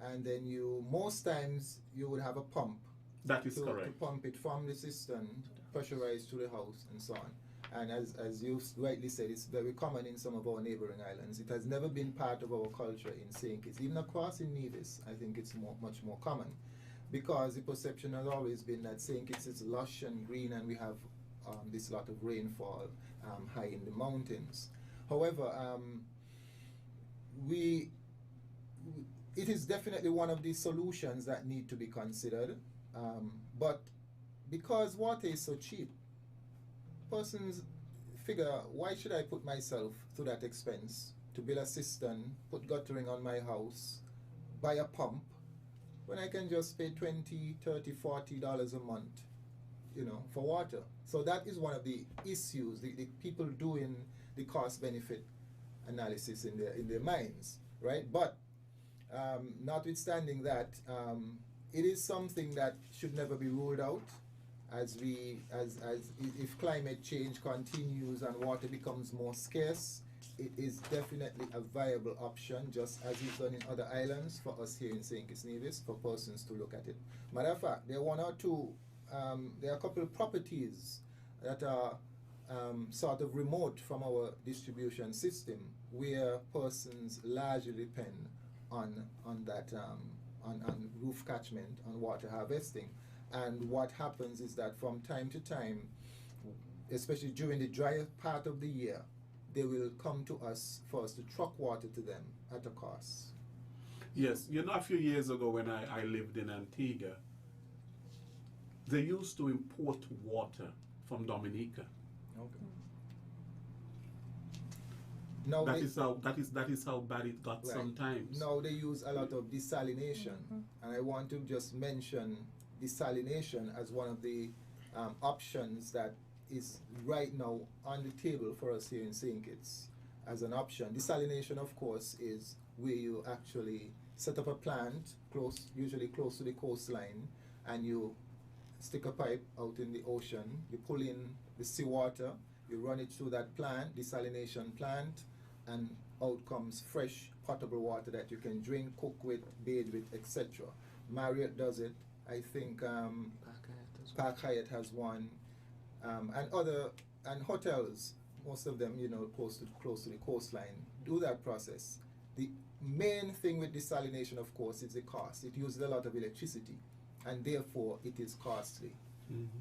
and then most times you would have a pump. That is to correct. Pump it from the cistern, pressurized to the house, and so on. And as you rightly said, it's very common in some of our neighboring islands. It has never been part of our culture in St. Kitts. Even across in Nevis, I think it's much more common, because the perception has always been that St. Kitts is lush and green, and we have this lot of rainfall high in the mountains. However, it is definitely one of the solutions that need to be considered. But because water is so cheap, persons figure, why should I put myself through that expense to build a cistern, put guttering on my house, buy a pump, when I can just pay $20, $30, $40 a month, for water. So that is one of the issues, the people doing the cost benefit analysis in their minds, right? But notwithstanding that, it is something that should never be ruled out. As if climate change continues and water becomes more scarce, it is definitely a viable option, just as it's done in other islands, for us here in St Kitts and Nevis, for persons to look at it. Matter of fact, there are a couple of properties that are sort of remote from our distribution system, where persons largely depend on roof catchment, on water harvesting. And what happens is that from time to time, especially during the drier part of the year, they will come to us for us to truck water to them at a cost. Yes, a few years ago when I lived in Antigua, they used to import water from Dominica. Okay. Now that is how bad it got sometimes. Now they use a lot of desalination, and I want to just mention desalination as one of the options that is right now on the table for us here in St. Kitts as an option. Desalination, of course, is where you actually set up a plant usually close to the coastline, and you stick a pipe out in the ocean, you pull in the seawater, you run it through that plant, desalination plant, and out comes fresh potable water that you can drink, cook with, bathe with, etc. Marriott does it. I think Park Hyatt has one, and hotels, most of them, close to the coastline, do that process. The main thing with desalination, of course, is the cost. It uses a lot of electricity, and therefore it is costly.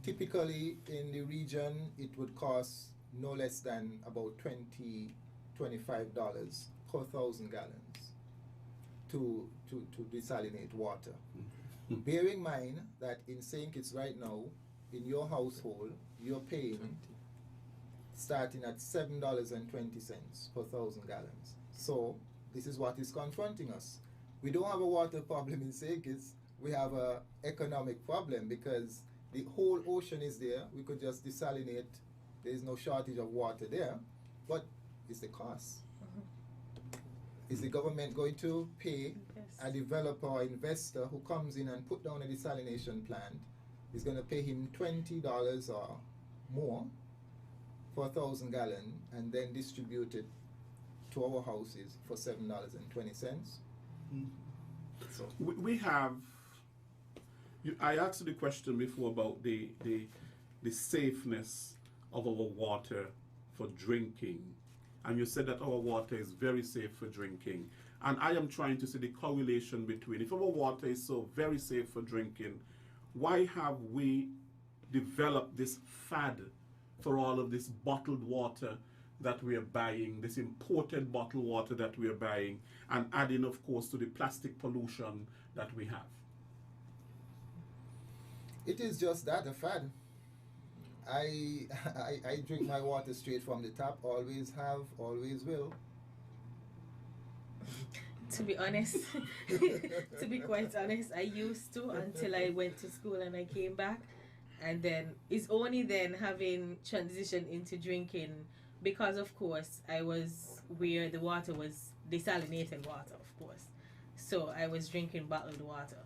Typically in the region, it would cost no less than about $20, $25 per 1,000 gallons to desalinate water. Bear in mind that in St. Kitts right now, in your household, you're paying starting at $7.20 per 1,000 gallons. So this is what is confronting us. We don't have a water problem in St. Kitts. We have an economic problem, because the whole ocean is there. We could just desalinate. There is no shortage of water there, but it's the cost. Is the government going to pay a developer or investor who comes in and put down a desalination plant? Is going to pay him $20 or more for 1,000 gallons and then distribute it to our houses for $7.20? So we have. I asked the question before about the safeness of our water for drinking, and you said that our water is very safe for drinking. And I am trying to see the correlation between, if our water is so very safe for drinking, why have we developed this fad for all of this bottled water that we are buying, this imported bottled water that we are buying, and adding, of course, to the plastic pollution that we have? it is just that, a fad. I drink my water straight from the tap, always have, always will. To be honest, to be quite honest, I used to until I went to school and I came back. And then it's only then having transitioned into drinking, because of course I was where the water was desalinated water, of course. So I was drinking bottled water.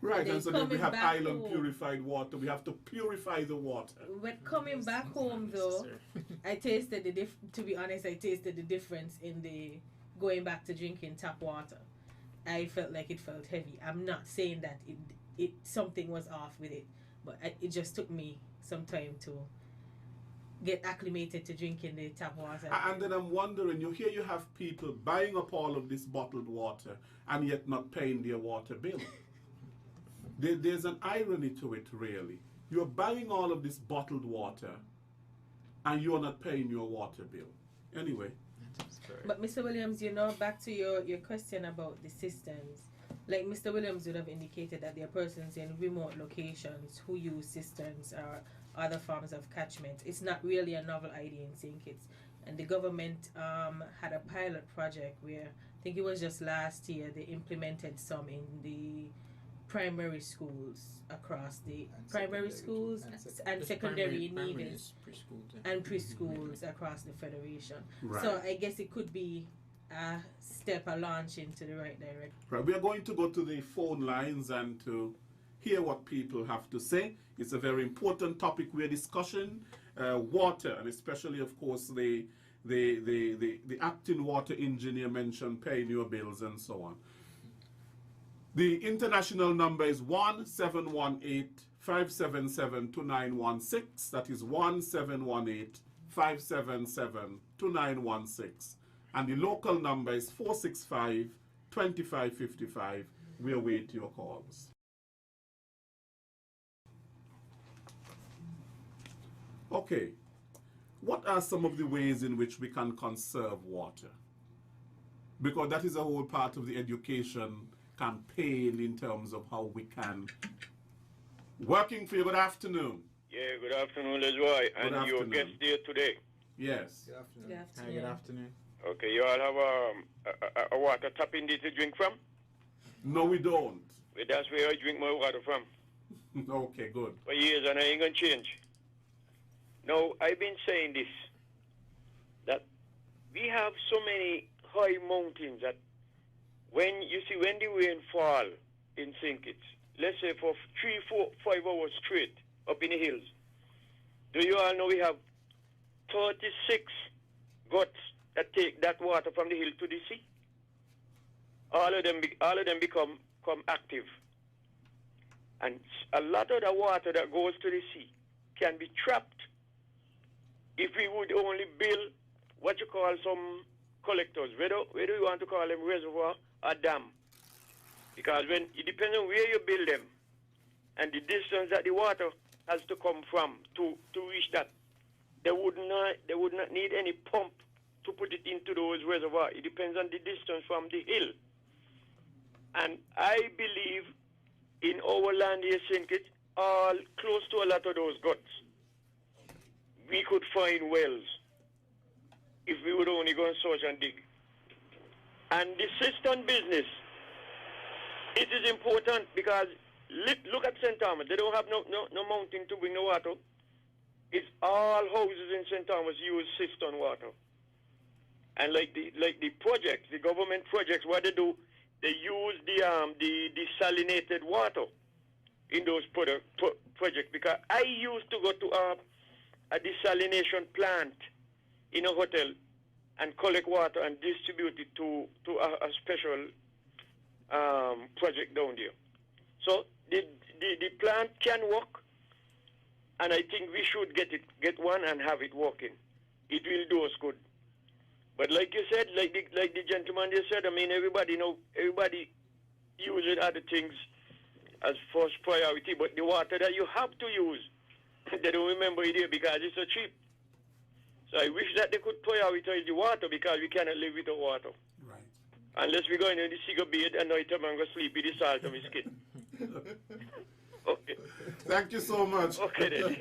Right, and so then we have island purified water. We have to purify the water. But coming back home though, I tasted to be honest, I tasted the difference in the going back to drinking tap water. I felt like it felt heavy. I'm not saying that it something was off with it, but it just took me some time to get acclimated to drinking the tap water. And then I'm wondering, you have people buying up all of this bottled water and yet not paying their water bill. There's an irony to it, really. You're buying all of this bottled water and you're not paying your water bill. Anyway. But Mr. Williams, back to your question about the systems. like Mr. Williams would have indicated that there are persons in remote locations who use cisterns or other forms of catchment. It's not really a novel idea in St. Kitts. And the government had a pilot project where I think it was just last year they implemented some in the primary schools across the primary schools and secondary in Nevis and preschools across the federation. Right. So I guess it could be a step, a launch into the right direction. Right. We are going to go to the phone lines and to hear what people have to say. It's a very important topic we're discussing. Water, and especially, of course, the acting water engineer mentioned paying your bills and so on. The international number is 1-718-577-2916. That is 1-718-577-2916. And the local number is 465-2555. We await your calls. Okay. What are some of the ways in which we can conserve water? Because that is a whole part of the education campaign in terms of how we can. Working for you, good afternoon. Yeah, good afternoon, Leroy, and your guest there today. Yes. Good afternoon. Good afternoon. Hi, good afternoon. Okay, you all have a water tap in there to drink from? No, we don't. Well, that's where I drink my water from. Okay, good. For years, and I ain't gonna change. Now, I've been saying this, that we have so many high mountains that when the rain fall in St. Kitts, let's say for 3, 4, 5 hours straight up in the hills, do you all know we have 36 guts that take that water from the hill to the sea? All of them become active. And a lot of the water that goes to the sea can be trapped if we would only build what you call some collectors. Whether you want to call them reservoir or dam. Because when it depends on where you build them and the distance that the water has to come from to reach that, they would not need any pump to put it into those reservoirs. It depends on the distance from the hill. And I believe in our land here, St. Kitts, all close to a lot of those guts, we could find wells if we would only go and search and dig. And the cistern business, it is important because look at St. Thomas. They don't have no mountain to bring the water. It's all houses in St. Thomas use cistern water. And like the projects, the government projects, what they do, they use the desalinated water in those projects. Because I used to go to a desalination plant in a hotel and collect water and distribute it to a special project down there. So the plant can work, and I think we should get one and have it working. It will do us good. But like you said, like the gentleman just said, I mean, everybody uses other things as first priority, but the water that you have to use, they don't remember it here because it's so cheap. So I wish that they could prioritize the water because we cannot live without water. Right. Unless we go into the cigar bed and night time and go sleep with the salt on my skin. Okay. Thank you so much. Okay then.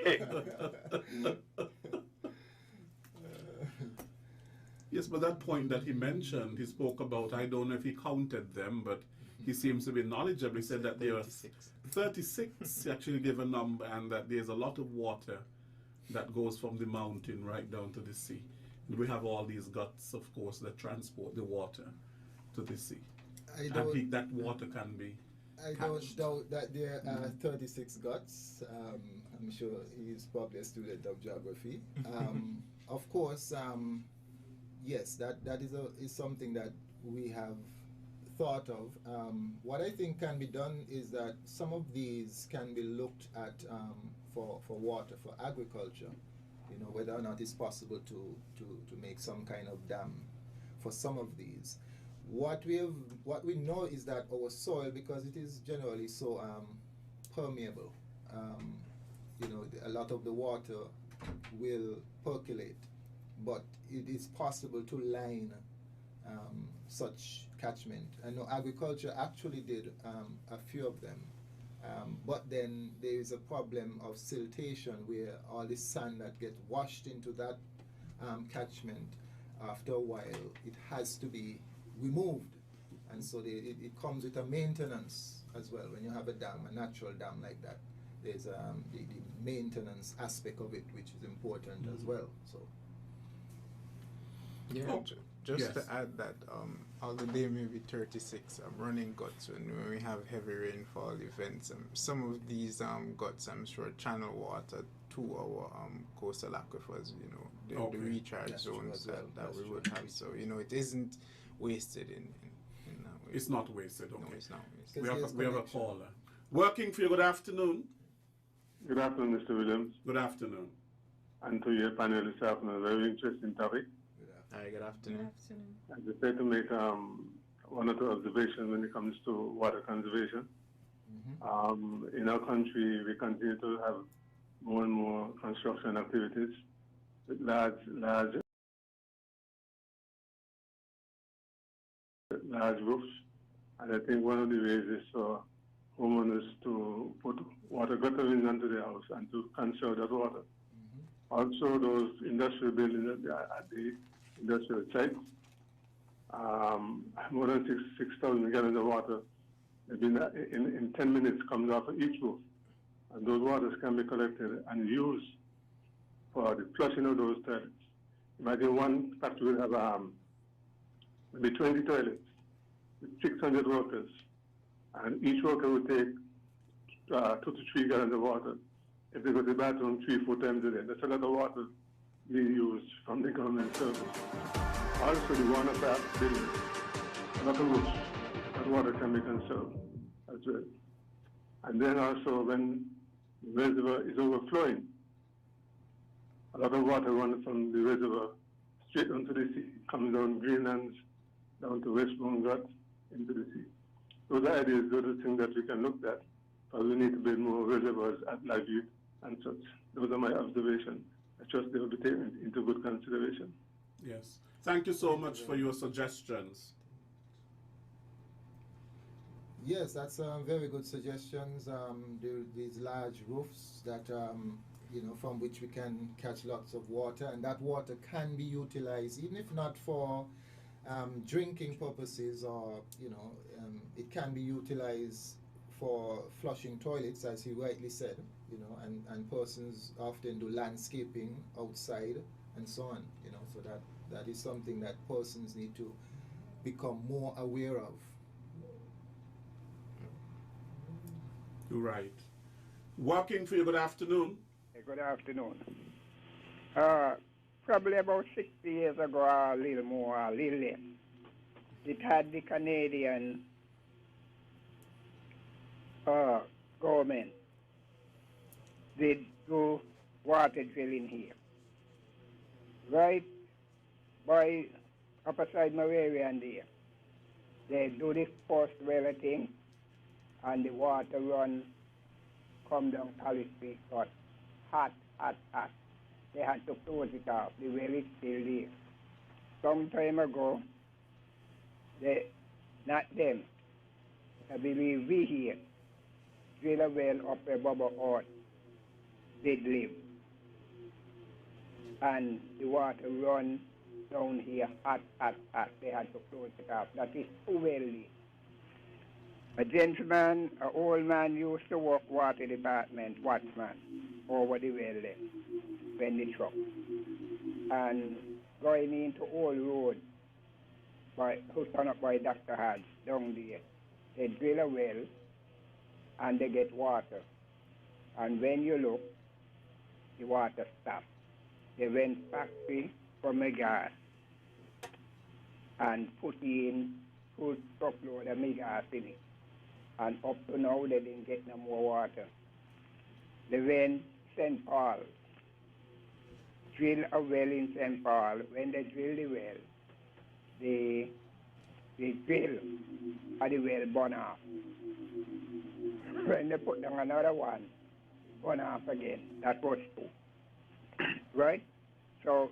Yes, but that point that he mentioned, he spoke about, I don't know if he counted them, but he seems to be knowledgeable. He said that there are 36, he actually gave a number, and that there's a lot of water that goes from the mountain right down to the sea. And we have all these guts, of course, that transport the water to the sea. And that water can be I don't doubt that there are 36 guts. I'm sure he's probably a student of geography. Of course, yes, that is something that we have thought of. What I think can be done is that some of these can be looked at for water, for agriculture. You know, whether or not it's possible to make some kind of dam for some of these. What we know is that our soil, because it is generally so permeable, you know, a lot of the water will percolate, but it is possible to line such catchment. I know agriculture actually did a few of them, but then there is a problem of siltation where all the sand that gets washed into that catchment, after a while, it has to be removed. And so it comes with a maintenance as well. When you have a dam, a natural dam like that, there's the maintenance aspect of it, which is important as well. So yeah, Oh, just yes. to add that, although they may be 36 running guts when we have heavy rainfall events, some of these guts, I'm sure, channel water to our coastal aquifers, you know, the Okay. recharge That's true zones as well. that That's we true. would have. So, you know, it isn't wasted in that way. It's not wasted, okay. No, it's not wasted. Because We have a connection. caller. Working for you, good afternoon. Good afternoon, Mr. Williams, Good afternoon. and to your panel this afternoon. Very interesting topic. Hi, good Good afternoon. afternoon. I just like to make one or two observations when it comes to water conservation. In our country, we continue to have more and more construction activities with large roofs. And I think one of the ways is for homeowners to put water gutterings onto their house and to conserve that water. Also, those industrial buildings at the industrial sites, more than 6,000 gallons of water in 10 minutes comes off of each roof. And those waters can be collected and used for the flushing of those toilets. Imagine one factory would have maybe 20 toilets with 600 workers, and each worker would take 2 to 3 gallons of water. If they go to the bathroom 3-4 times a day, that's a lot of water being used from the government service. Also, the water tap building, a lot of roofs, that water can be conserved as well. And then also when the reservoir is overflowing, a lot of water runs from the reservoir straight onto the sea, comes down Greenlands, down to Westbourne Gut, into the sea. Those are ideas, those are things that we can look at, but we need to build more reservoirs at Lavute and such. Those are my observations. I trust they will be taken into good consideration. Yes. Thank you so much for your suggestions. Yes, that's very good suggestions. These large roofs that from which we can catch lots of water, and that water can be utilized, even if not for drinking purposes, or it can be utilized for flushing toilets, as he rightly said. And persons often do landscaping outside and so on. So that is something that persons need to become more aware of. You're right. Working for you, good afternoon. Good afternoon. Probably about 60 years ago, a little more, a little less, it had the Canadian government did do water drilling here. Right by upside Malaria and there. They do this first well thing, and the water run come down Palace Street, got hot. They had to close it off. The well is still there. Some time ago, not them, I believe we here, drill a well up above our earth, did live. And the water run down here hot. They had to close it off. That is too well there. A gentleman, an old man, used to work water department, watchman, over the well there, when the truck. And going into Old Road, who's turned up by Dr. Hodge, down there, they drill a well and they get water. And when you look, the water stops. They went factory from a gas and put in full truckload of gas in it. And up to now, they didn't get no more water. They went St. Paul, drill a well in St. Paul. When they drill the well, the drill and the well burn off. When they put down another one, burn off again. That was 2. Right? So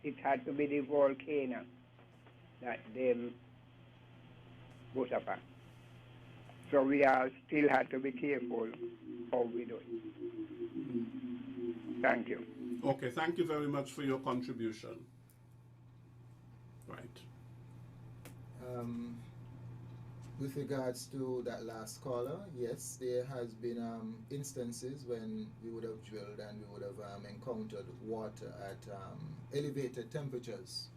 it had to be the volcano that them both of us. So we all still have to be careful how we do it. Thank you. Okay, thank you very much for your contribution. Right. With regards to that last caller, yes, there has been instances when we would have drilled and we would have encountered water at elevated temperatures.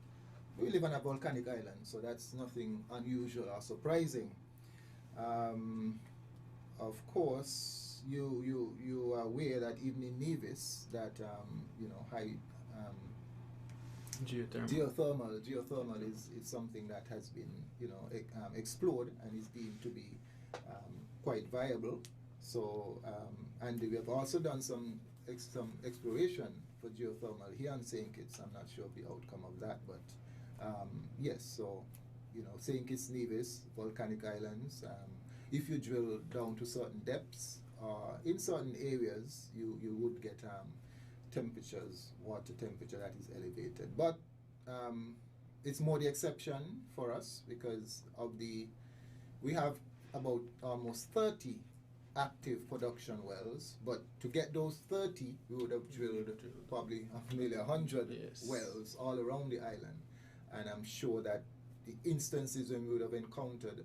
We live on a volcanic island, so that's nothing unusual or surprising. Of course, you are aware that even in Nevis, that high geothermal is something that has been explored and is deemed to be quite viable. So and we have also done some exploration for geothermal here in St Kitts. I'm not sure of the outcome of that, but yes. So St Kitts Nevis, volcanic islands. If you drill down to certain depths, in certain areas, you would get temperatures, water temperature that is elevated. But it's more the exception for us because we have about almost 30 active production wells, but to get those 30, we would have drilled probably nearly 100 wells all around the island. And I'm sure that the instances when we would have encountered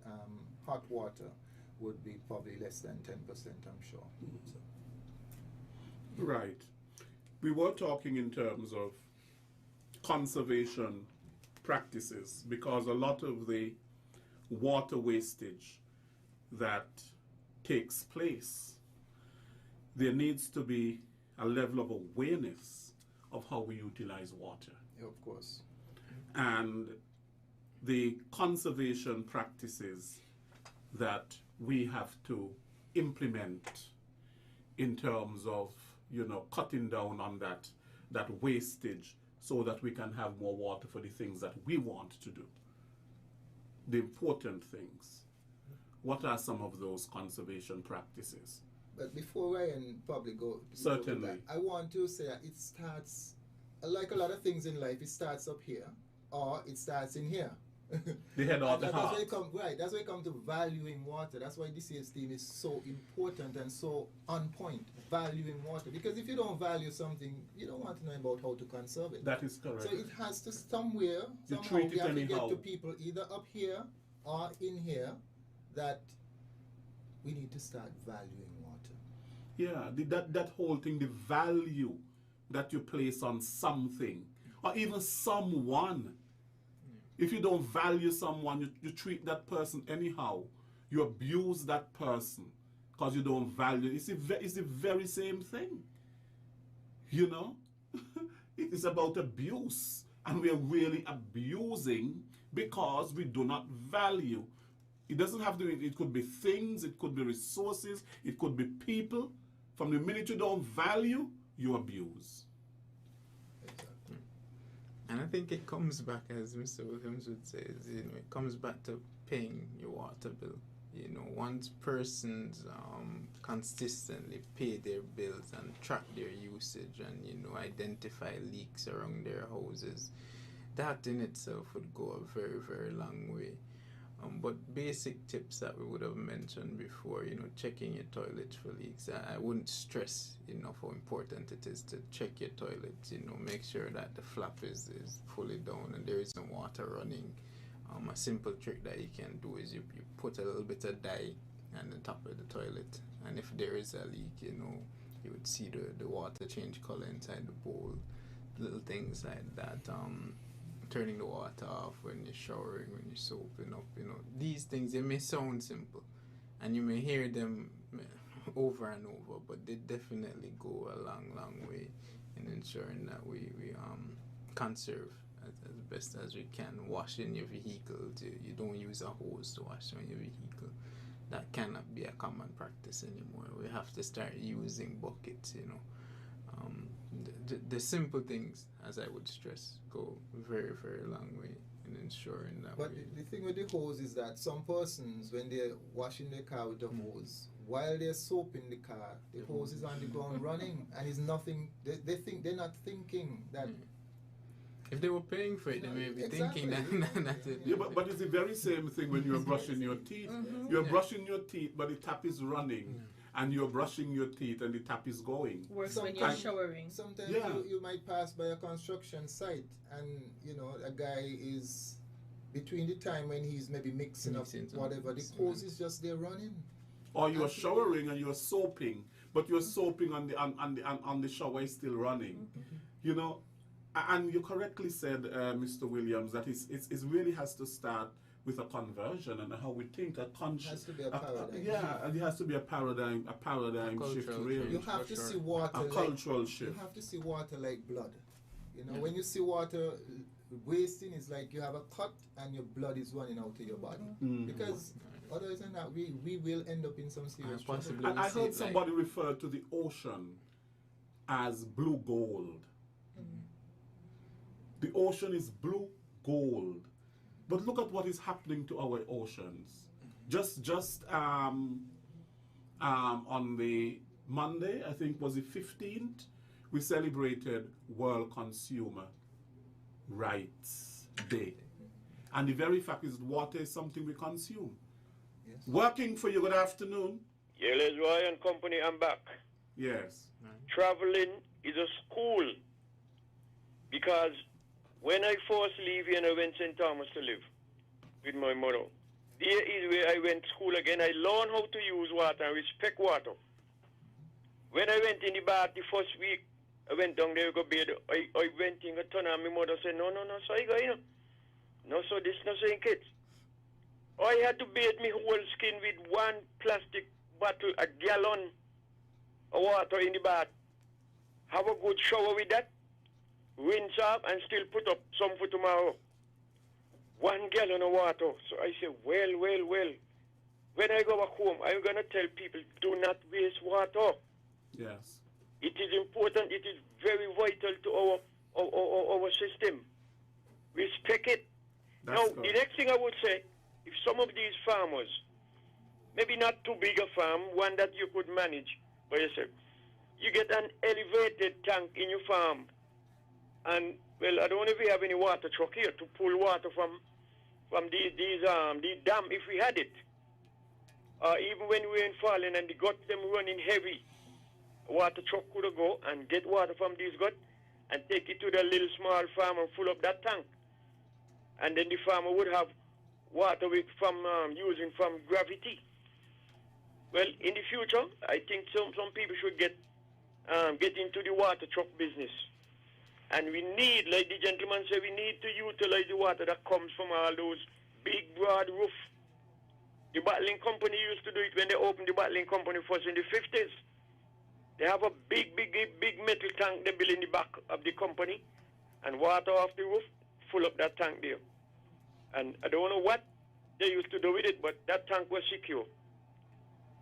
hot water would be probably less than 10%, I'm sure. So. Right. We were talking in terms of conservation practices because a lot of the water wastage that takes place, there needs to be a level of awareness of how we utilize water. Yeah, of course. And the conservation practices that we have to implement in terms of cutting down on that wastage so that we can have more water for the things that we want to do. The important things. What are some of those conservation practices? But before Ryan probably go Certainly. To that, I want to say that it starts, like a lot of things in life, it starts up here or it starts in here. The head or the heart. That's why it comes to valuing water. That's why this year's theme is so important and so on point, valuing water. Because if you don't value something, you don't want to know about how to conserve it. That is correct. So it has to somehow we have to get to people either up here or in here that we need to start valuing water. Yeah, that whole thing, the value that you place on something or even someone. If you don't value someone, you treat that person anyhow. You abuse that person because you don't value. It's the very same thing. It's about abuse. And we are really abusing because we do not value. It doesn't have to be, it could be things, it could be resources, it could be people. From the minute you don't value, you abuse. And I think it comes back, as Mr. Williams would say, it comes back to paying your water bill. Once persons consistently pay their bills and track their usage and, identify leaks around their houses, that in itself would go a very, very long way. But basic tips that we would have mentioned before, checking your toilets for leaks. I wouldn't stress enough how important it is to check your toilets, make sure that the flap is fully down and there isn't water running. A simple trick that you can do is you put a little bit of dye on the top of the toilet, and if there is a leak, you would see the water change color inside the bowl, little things like that. Turning the water off when you're showering, when you're soaping up, these things, they may sound simple and you may hear them over and over, but they definitely go a long, long way in ensuring that we conserve as best as we can. Washing your vehicle, you don't use a hose to wash on your vehicle. That cannot be a common practice anymore. We have to start using buckets, the simple things, as I would stress, go very, very long way in ensuring that. But the thing with the hose is that some persons, when they're washing their car with the hose, while they're soaping the car, the hose is on the ground running, and it's nothing. They think they're not thinking that If they were paying for it, they may be Exactly. thinking that it. Yeah, but it's the very same thing when you're brushing your teeth. You're brushing your teeth, but the tap is running. And you're brushing your teeth and the tap is going. Worse when you're showering. Sometimes Yeah. you might pass by a construction site and, you know, a guy is, between the time when he's maybe mixing up Mixing some whatever, the cement. hose is just there running. Or you're showering and you're soaping, but you're soaping on the shower is still running. You know, and you correctly said, Mr. Williams, that it really has to start with a conversion and how we think. It has to be a paradigm. Yeah, and it has to be a paradigm shift. Cultural Really, change. You have to For see sure. water a like, cultural you shift. have to see water like blood. You know, when you see water wasting, it's like you have a cut and your blood is running out of your body. Because other than that, we will end up in some serious trouble. possibly- And I see heard it somebody refer to the ocean as blue gold. The ocean is blue gold. But look at what is happening to our oceans. Just on the Monday, I think was the 15th, we celebrated World Consumer Rights Day. And the very fact is water is something we consume. Yes. Working for you, good afternoon. Yeah, Les Roy and company, I'm back. Yes. Traveling is a school. Because when I first leave here and I went St. Thomas to live with my mother, there is where I went to school again. I learned how to use water and respect water. When I went in the bath the first week, I went down there to go bathe. I went in a ton and my mother said, no, so I go, you know. No, so this no St. Kitts. I had to bathe my whole skin with one plastic bottle, a gallon of water in the bath. Have a good shower with that. Rinse up and still put up some for tomorrow. 1 gallon of water. So I said, well. When I go back home, I'm going to tell people, do not waste water. Yes. It is important. It is very vital to our system. Respect it. That's Now, good. the next thing I would say, if some of these farmers, maybe not too big a farm, one that you could manage by yourself, you get an elevated tank in your farm, and, well, I don't know if we have any water truck here to pull water from the dam if we had it. Even when we were in Fallen and they got them running heavy, water truck could go and get water from these guts and take it to the little small farm and fill up that tank. And then the farmer would have water using from gravity. Well, in the future, I think some people should get into the water truck business. And we need, like the gentleman said, we need to utilize the water that comes from all those big, broad roof. The bottling company used to do it when they opened the bottling company first in the 50s. They have a big metal tank they build in the back of the company, and water off the roof, full up that tank there. And I don't know what they used to do with it, but that tank was secure.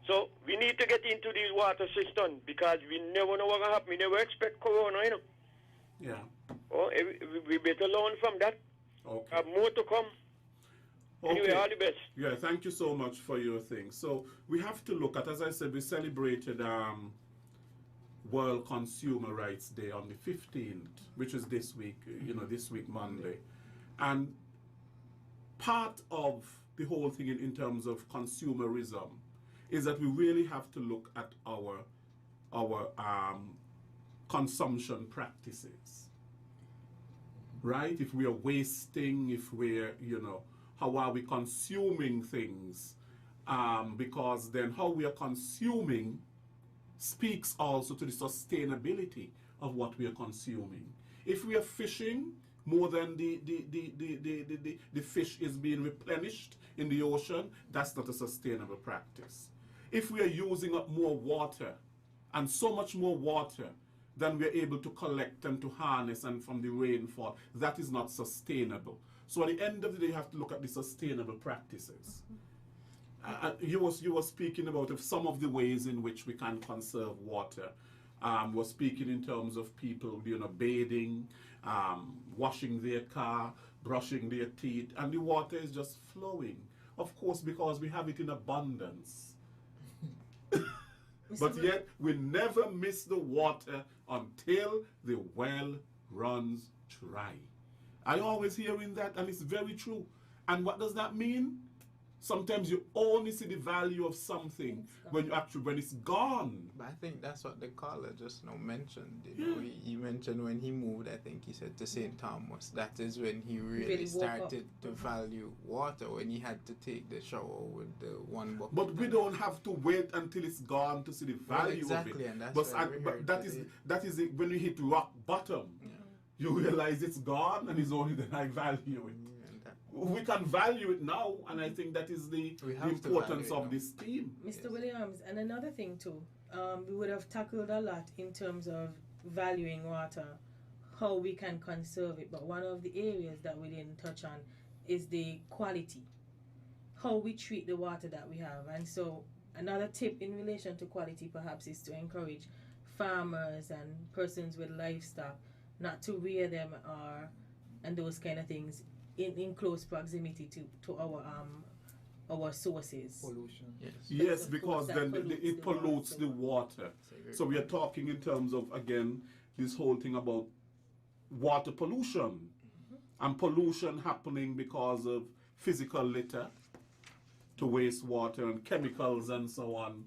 So we need to get into these water systems because we never know what's going to happen. We never expect corona, you know. Yeah. Oh, we better learn from that. Okay. Have more to come. Anyway, all the best. Yeah, thank you so much for your thing. So we have to look at, as I said, we celebrated World Consumer Rights Day on the 15th, which is this week, this week Monday. And part of the whole thing in terms of consumerism is that we really have to look at our consumption practices, right? If we are wasting, if we're, how are we consuming things? Because then how we are consuming speaks also to the sustainability of what we are consuming. If we are fishing more than the fish is being replenished in the ocean, that's not a sustainable practice. If we are using up more water and so much more water than we're able to collect and to harness and from the rainfall, that is not sustainable. So at the end of the day, you have to look at the sustainable practices. You were speaking about some of the ways in which we can conserve water. We're speaking in terms of people, bathing, washing their car, brushing their teeth, and the water is just flowing. Of course, because we have it in abundance. But yet, we never miss the water until the well runs dry. I always hearing that, and it's very true. And what does that mean? Sometimes you only see the value of something when it's gone. But I think that's what the caller just now mentioned. You know, he mentioned when he moved, I think he said to St. Thomas, that is when he really started to value water, when he had to take the shower with the one bucket. But we don't have to wait until it's gone to see the value exactly, of it. And that's but that is it. When you hit rock bottom, you realize it's gone, and it's only then I value it. We can value it now, and I think that is the importance of this team. Mr. Williams, and another thing too, we would have tackled a lot in terms of valuing water, how we can conserve it, but one of the areas that we didn't touch on is the quality, how we treat the water that we have. And so another tip in relation to quality perhaps is to encourage farmers and persons with livestock not to rear them and those kind of things in close proximity to our sources. Pollution. Yes, because then it pollutes the water. So we are talking in terms of, again, this whole thing about water pollution. And pollution happening because of physical litter to wastewater and chemicals and so on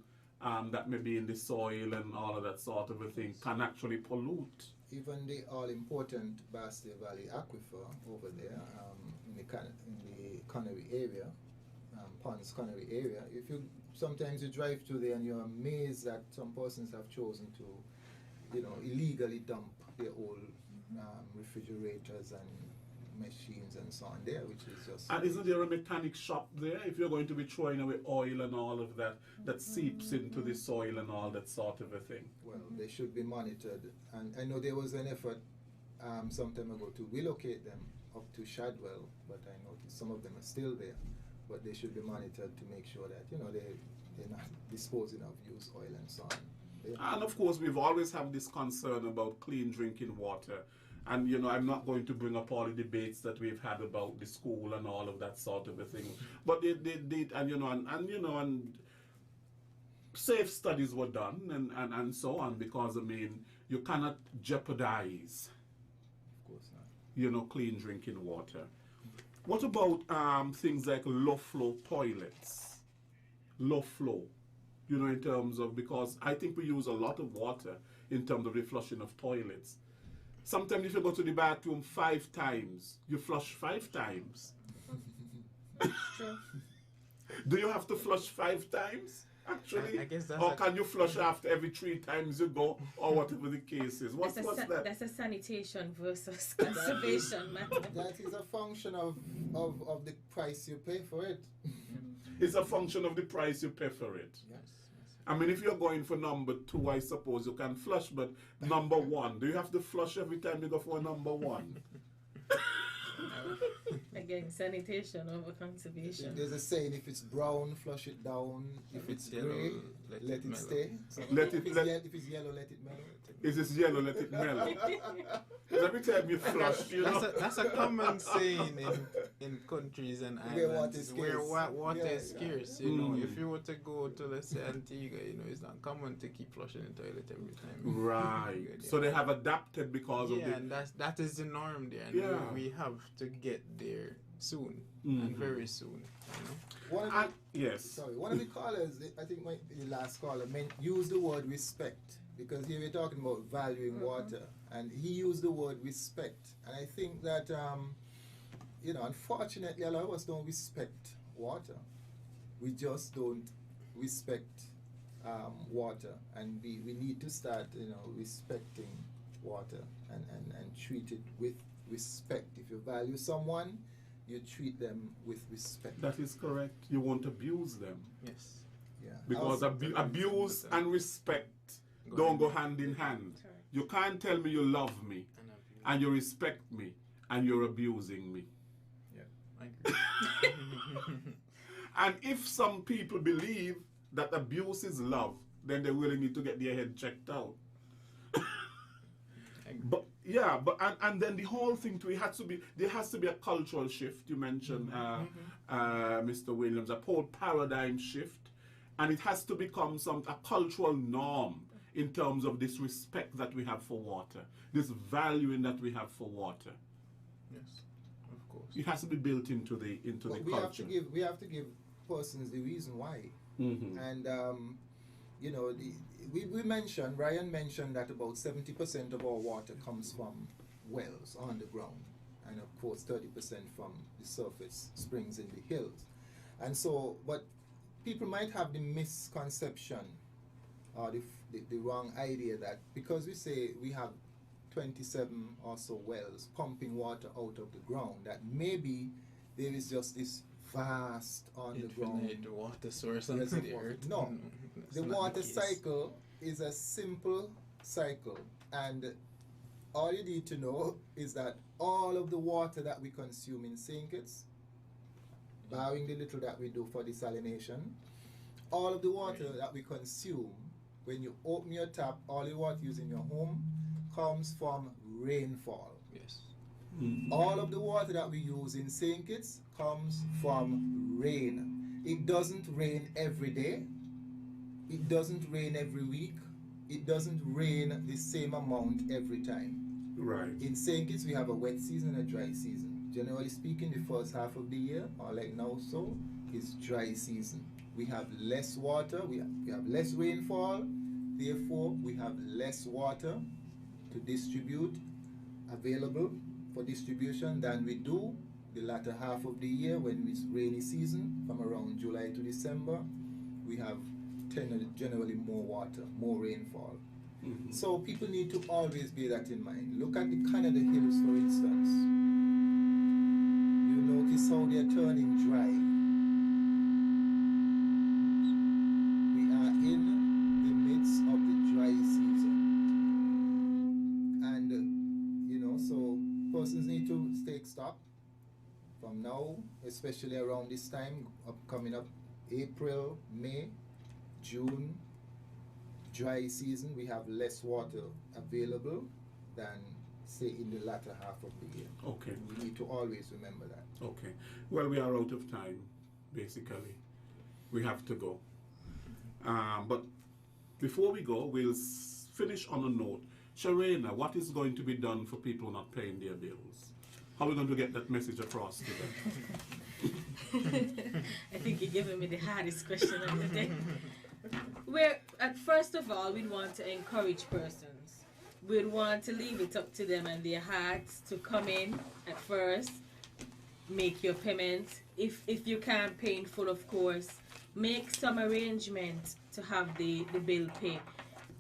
that may be in the soil and all of that sort of a thing can actually pollute. Even the all-important Bastille Valley Aquifer over there in the Connery area, Ponds Connery area, sometimes you drive through there and you're amazed that some persons have chosen to, illegally dump their old refrigerators and machines and so on there, which is just... And isn't there a mechanic shop there? If you're going to be throwing away oil and all of that, that seeps into the soil and all that sort of a thing. Well, they should be monitored. And I know there was an effort some time ago to relocate them up to Shadwell, but I noticed some of them are still there. But they should be monitored to make sure that, they're not disposing of used oil and so on. And of course, we've always had this concern about clean drinking water. And, I'm not going to bring up all the debates that we've had about the school and all of that sort of a thing. But they did, and safe studies were done and so on, because, you cannot jeopardize, of course not, clean drinking water. What about things like low flow toilets? Low flow, in terms of, because I think we use a lot of water in terms of the flushing of toilets. Sometimes if you go to the bathroom 5 times, you flush 5 times. True. Do you have to flush 5 times, actually? I guess that's or can you flush after every 3 times you go, or whatever the case is? What's that? That's a sanitation versus conservation matter. That is a function of the price you pay for it. It's a function of the price you pay for it. Yes. If you're going for number 2, I suppose you can flush, but number 1, do you have to flush every time you go for a number 1? Again, sanitation over conservation. There's a saying, if it's brown, flush it down. If it's gray, let it stay. So if it's yellow, let it mellow. If it's yellow, let it mellow. Every time you flush, That's a common saying in countries and islands where water is scarce. If you were to go to, let's say, Antigua, it's not common to keep flushing the toilet every time. Right. So they have adapted because of the... Yeah, and that is the norm there. And we have to get there soon, and very soon. One of the callers, I think the last caller, used the word respect, because here we're talking about valuing water, and he used the word respect. And I think that, unfortunately, a lot of us don't respect water. We just don't respect water, and we need to start, respecting water and treat it with respect. If you value someone, you treat them with respect. That is correct. You won't abuse them. Yes. Yeah. Because abuse and respect don't go hand in hand. You can't tell me you love me and you respect me and you're abusing me. Yeah, I agree. And if some people believe that abuse is love, then they really need to get their head checked out. But and then the whole thing too, there has to be a cultural shift. You mentioned Mr. Williams, a whole paradigm shift, and it has to become a cultural norm in terms of this respect that we have for water, this valuing that we have for water. Yes. It has to be built into the But culture. we have to give persons the reason why. Mm-hmm. And you know, we mentioned, Ryan mentioned that about 70% of our water comes from wells on the ground, and of course 30% from the surface springs in the hills. And so, but people might have the misconception or the wrong idea that because we say we have 27 or so wells pumping water out of the ground, that maybe there is just this vast on the ground Infinite water source on the reservoir. earth. No, That's the not water case. cycle is a simple cycle, and all you need to know is that all of the water that we consume in St. Kitts, barring the little that we do for desalination, all of the water that we consume, when you open your tap, all the water used in your home comes from rainfall. Yes. Mm-hmm. All of the water that we use in St. Kitts comes from rain. It doesn't rain every day. It doesn't rain every week. It doesn't rain the same amount every time. Right. In St. Kitts, we have a wet season and a dry season. Generally speaking, the first half of the year, or like now so, is dry season. We have less water, we have less rainfall, therefore we have less water to distribute, available for distribution, than we do the latter half of the year when it's rainy season, from around July to December. We have generally more water, more rainfall. Mm-hmm. So people need to always bear that in mind. Look at the Canada Hills, for instance. You notice how they are turning dry. We are in the midst of the dry season. And, you know, so persons need to take stock from now, especially around this time, coming up April, May, June, dry season, we have less water available than, say, in the latter half of the year. Okay. We need to always remember that. Okay. Well, we are out of time, basically. We have to go. But before we go, we'll finish on a note. Sharena, what is going to be done for people not paying their bills? How are we going to get that message across to them? I think you're giving me the hardest question of the day. First of all, we'd want to encourage persons. We'd want to leave it up to them and their hearts to come in at first, make your payment. If you can't pay in full, of course, make some arrangement to have the bill pay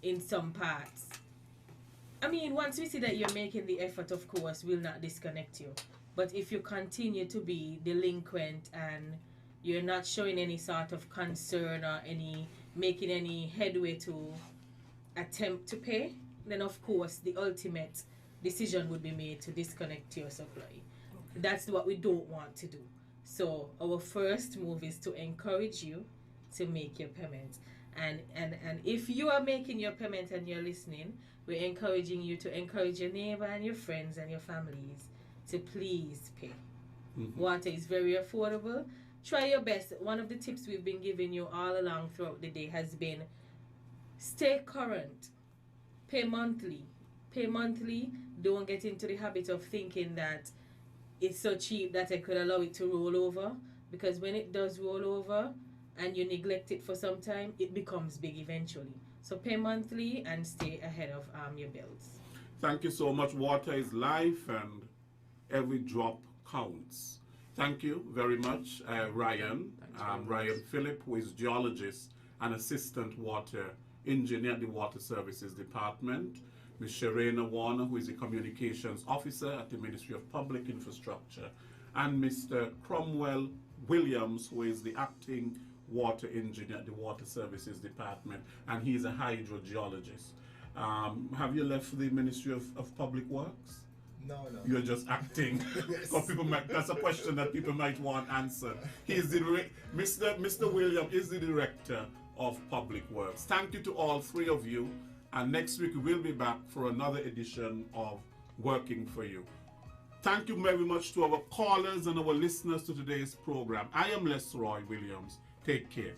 in some parts. I mean, once we see that you're making the effort, of course, we'll not disconnect you. But if you continue to be delinquent and you're not showing any sort of concern or making any headway to attempt to pay, then of course the ultimate decision would be made to disconnect your supply. Okay. That's what we don't want to do. So our first move is to encourage you to make your payment. And if you are making your payment and you're listening, we're encouraging you to encourage your neighbor and your friends and your families to please pay. Mm-hmm. Water is very affordable. Try your best. One of the tips we've been giving you all along throughout the day has been stay current. Pay monthly. Pay monthly. Don't get into the habit of thinking that it's so cheap that I could allow it to roll over, because when it does roll over and you neglect it for some time, it becomes big eventually. So pay monthly and stay ahead of your bills. Thank you so much. Water is life and every drop counts. Thank you very much, Ryan. Ryan Phillip, who is geologist and assistant water engineer at the Water Services Department. Ms. Sharena Warner, who is a communications officer at the Ministry of Public Infrastructure. And Mr. Cromwell Williams, who is the acting water engineer at the Water Services Department, and he's a hydrogeologist. Have you left the Ministry of Public Works? No. You're just acting. Yes. That's a question that people might want answered. He's the Mr. William is the director of Public Works. Thank you to all three of you. And next week we'll be back for another edition of Working for You. Thank you very much to our callers and our listeners to today's program. I am Les Roy Williams. Take care.